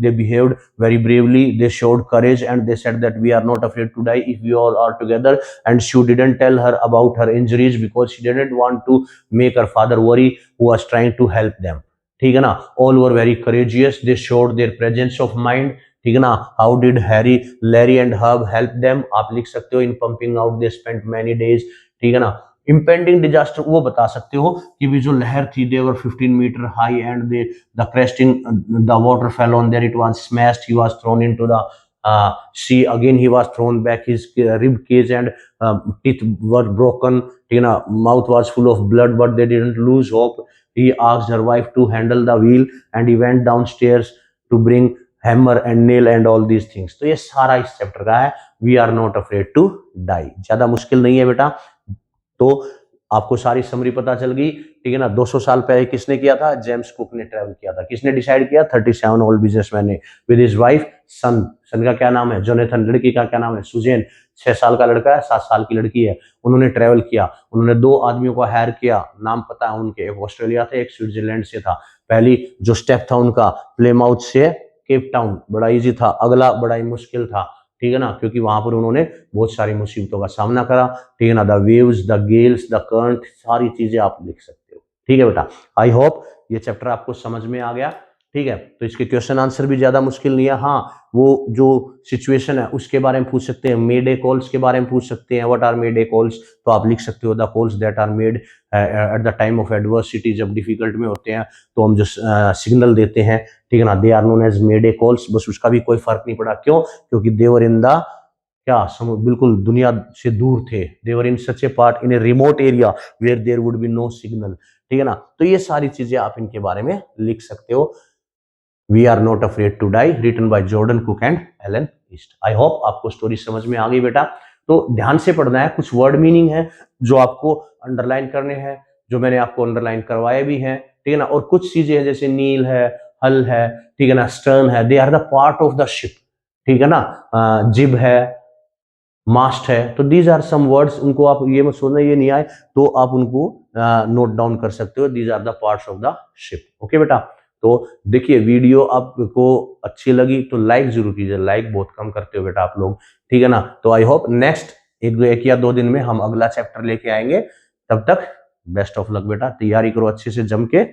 They behaved very bravely, they showed courage and they said that we are not afraid to die if we all are together, and she didn't tell her about her injuries because she didn't want to make her father worry who was trying to help them, ठीक है ना। All were very courageous, they showed their presence of mind, ठीक है ना। How did Harry, Larry and Herb help them, आप लिख सकते हो। In pumping out they spent many days, ठीक है ना। इंपेंडिंग डिजास्टर वो बता सकते हो कि भी जो लहर थी, they were 15 metre high and they the cresting the water fell on there, it was smashed, he was thrown into the sea again, he was thrown back, his rib cage and teeth were broken, ठीक है ना। mouth was full of blood but they didn't lose hope, he asked her wife to handle the wheel and he went downstairs to bring hammer and nail and all these things। तो ये सारा इस चैप्टर का है, we are not afraid to die. ज्यादा मुश्किल नहीं है बेटा। तो आपको सारी समरी पता चल गई, ठीक है ना। 200 साल पहले किसने किया था, जेम्स कुक ने ट्रैवल किया था। किसने डिसाइड किया, 37 ओल्ड बिजनेसमैन ने, विद हिज वाइफ सन, सन का क्या नाम है, जोनेथन, लड़की का क्या नाम है, सुजेन, 6 साल का लड़का है, 7 साल की लड़की है। उन्होंने ट्रैवल किया, उन्होंने 2 आदमियों को हायर किया, नाम पता है उनके, एक ऑस्ट्रेलिया से, एक स्विट्जरलैंड से था। पहली जो स्टेप था उनका प्लेमाउथ से केप टाउन, बड़ा इजी था। अगला बड़ा ही मुश्किल था, ठीक है ना, क्योंकि वहां पर उन्होंने बहुत सारी मुसीबतों का सामना करा, ठीक है ना। The waves, the Gales, the current, सारी चीजें आप लिख सकते हो, ठीक है बेटा। आई होप ये चैप्टर आपको समझ में आ गया, ठीक है। तो इसके क्वेश्चन आंसर भी ज्यादा मुश्किल नहीं है। हाँ, वो जो सिचुएशन है उसके बारे में पूछ सकते हैं, मेडे कॉल्स के बारे में पूछ सकते हैं, व्हाट आर मेडे कॉल्स, तो आप लिख सकते हो the calls that are made at the time of adversity, जब डिफिकल्ट में होते हैं तो हम जो सिग्नल देते हैं, ठीक है ना, they are known as mayday calls. बस उसका भी कोई फर्क नहीं पड़ा, क्यों, क्योंकि देवर इन द क्या, बिल्कुल दुनिया से दूर थे, they were in such a part in a remote area where there would be no signal, ठीक है ना। तो ये सारी चीजें आप इनके बारे में लिख सकते हो। We are not afraid to die, written by Jordan Cook and Alan East. I hope आपको स्टोरी समझ में आ गई बेटा। तो ध्यान से पढ़ना है, कुछ वर्ड मीनिंग है जो आपको अंडरलाइन करने हैं, जो मैंने आपको अंडरलाइन करवाए भी हैं, ठीक है ना। और कुछ चीजें हैं जैसे नील है, हल है, ठीक है ना, स्टर्न है, they are the part of the ship, ठीक है ना। जिब है, मास्ट है, तो दीज आर सम वर्ड्स, उनको आप ये मत सोचना ये नहीं आए तो आप उनको नोट डाउन कर सकते हो, these are the parts of the ship, okay बेटा। तो देखिए वीडियो आपको अच्छी लगी तो लाइक जरूर कीजिए, लाइक बहुत कम करते हो बेटा आप लोग, ठीक है ना। तो आई होप नेक्स्ट एक या 2 दिन में हम अगला चैप्टर लेके आएंगे। तब तक बेस्ट ऑफ लक बेटा, तैयारी करो अच्छे से जम के।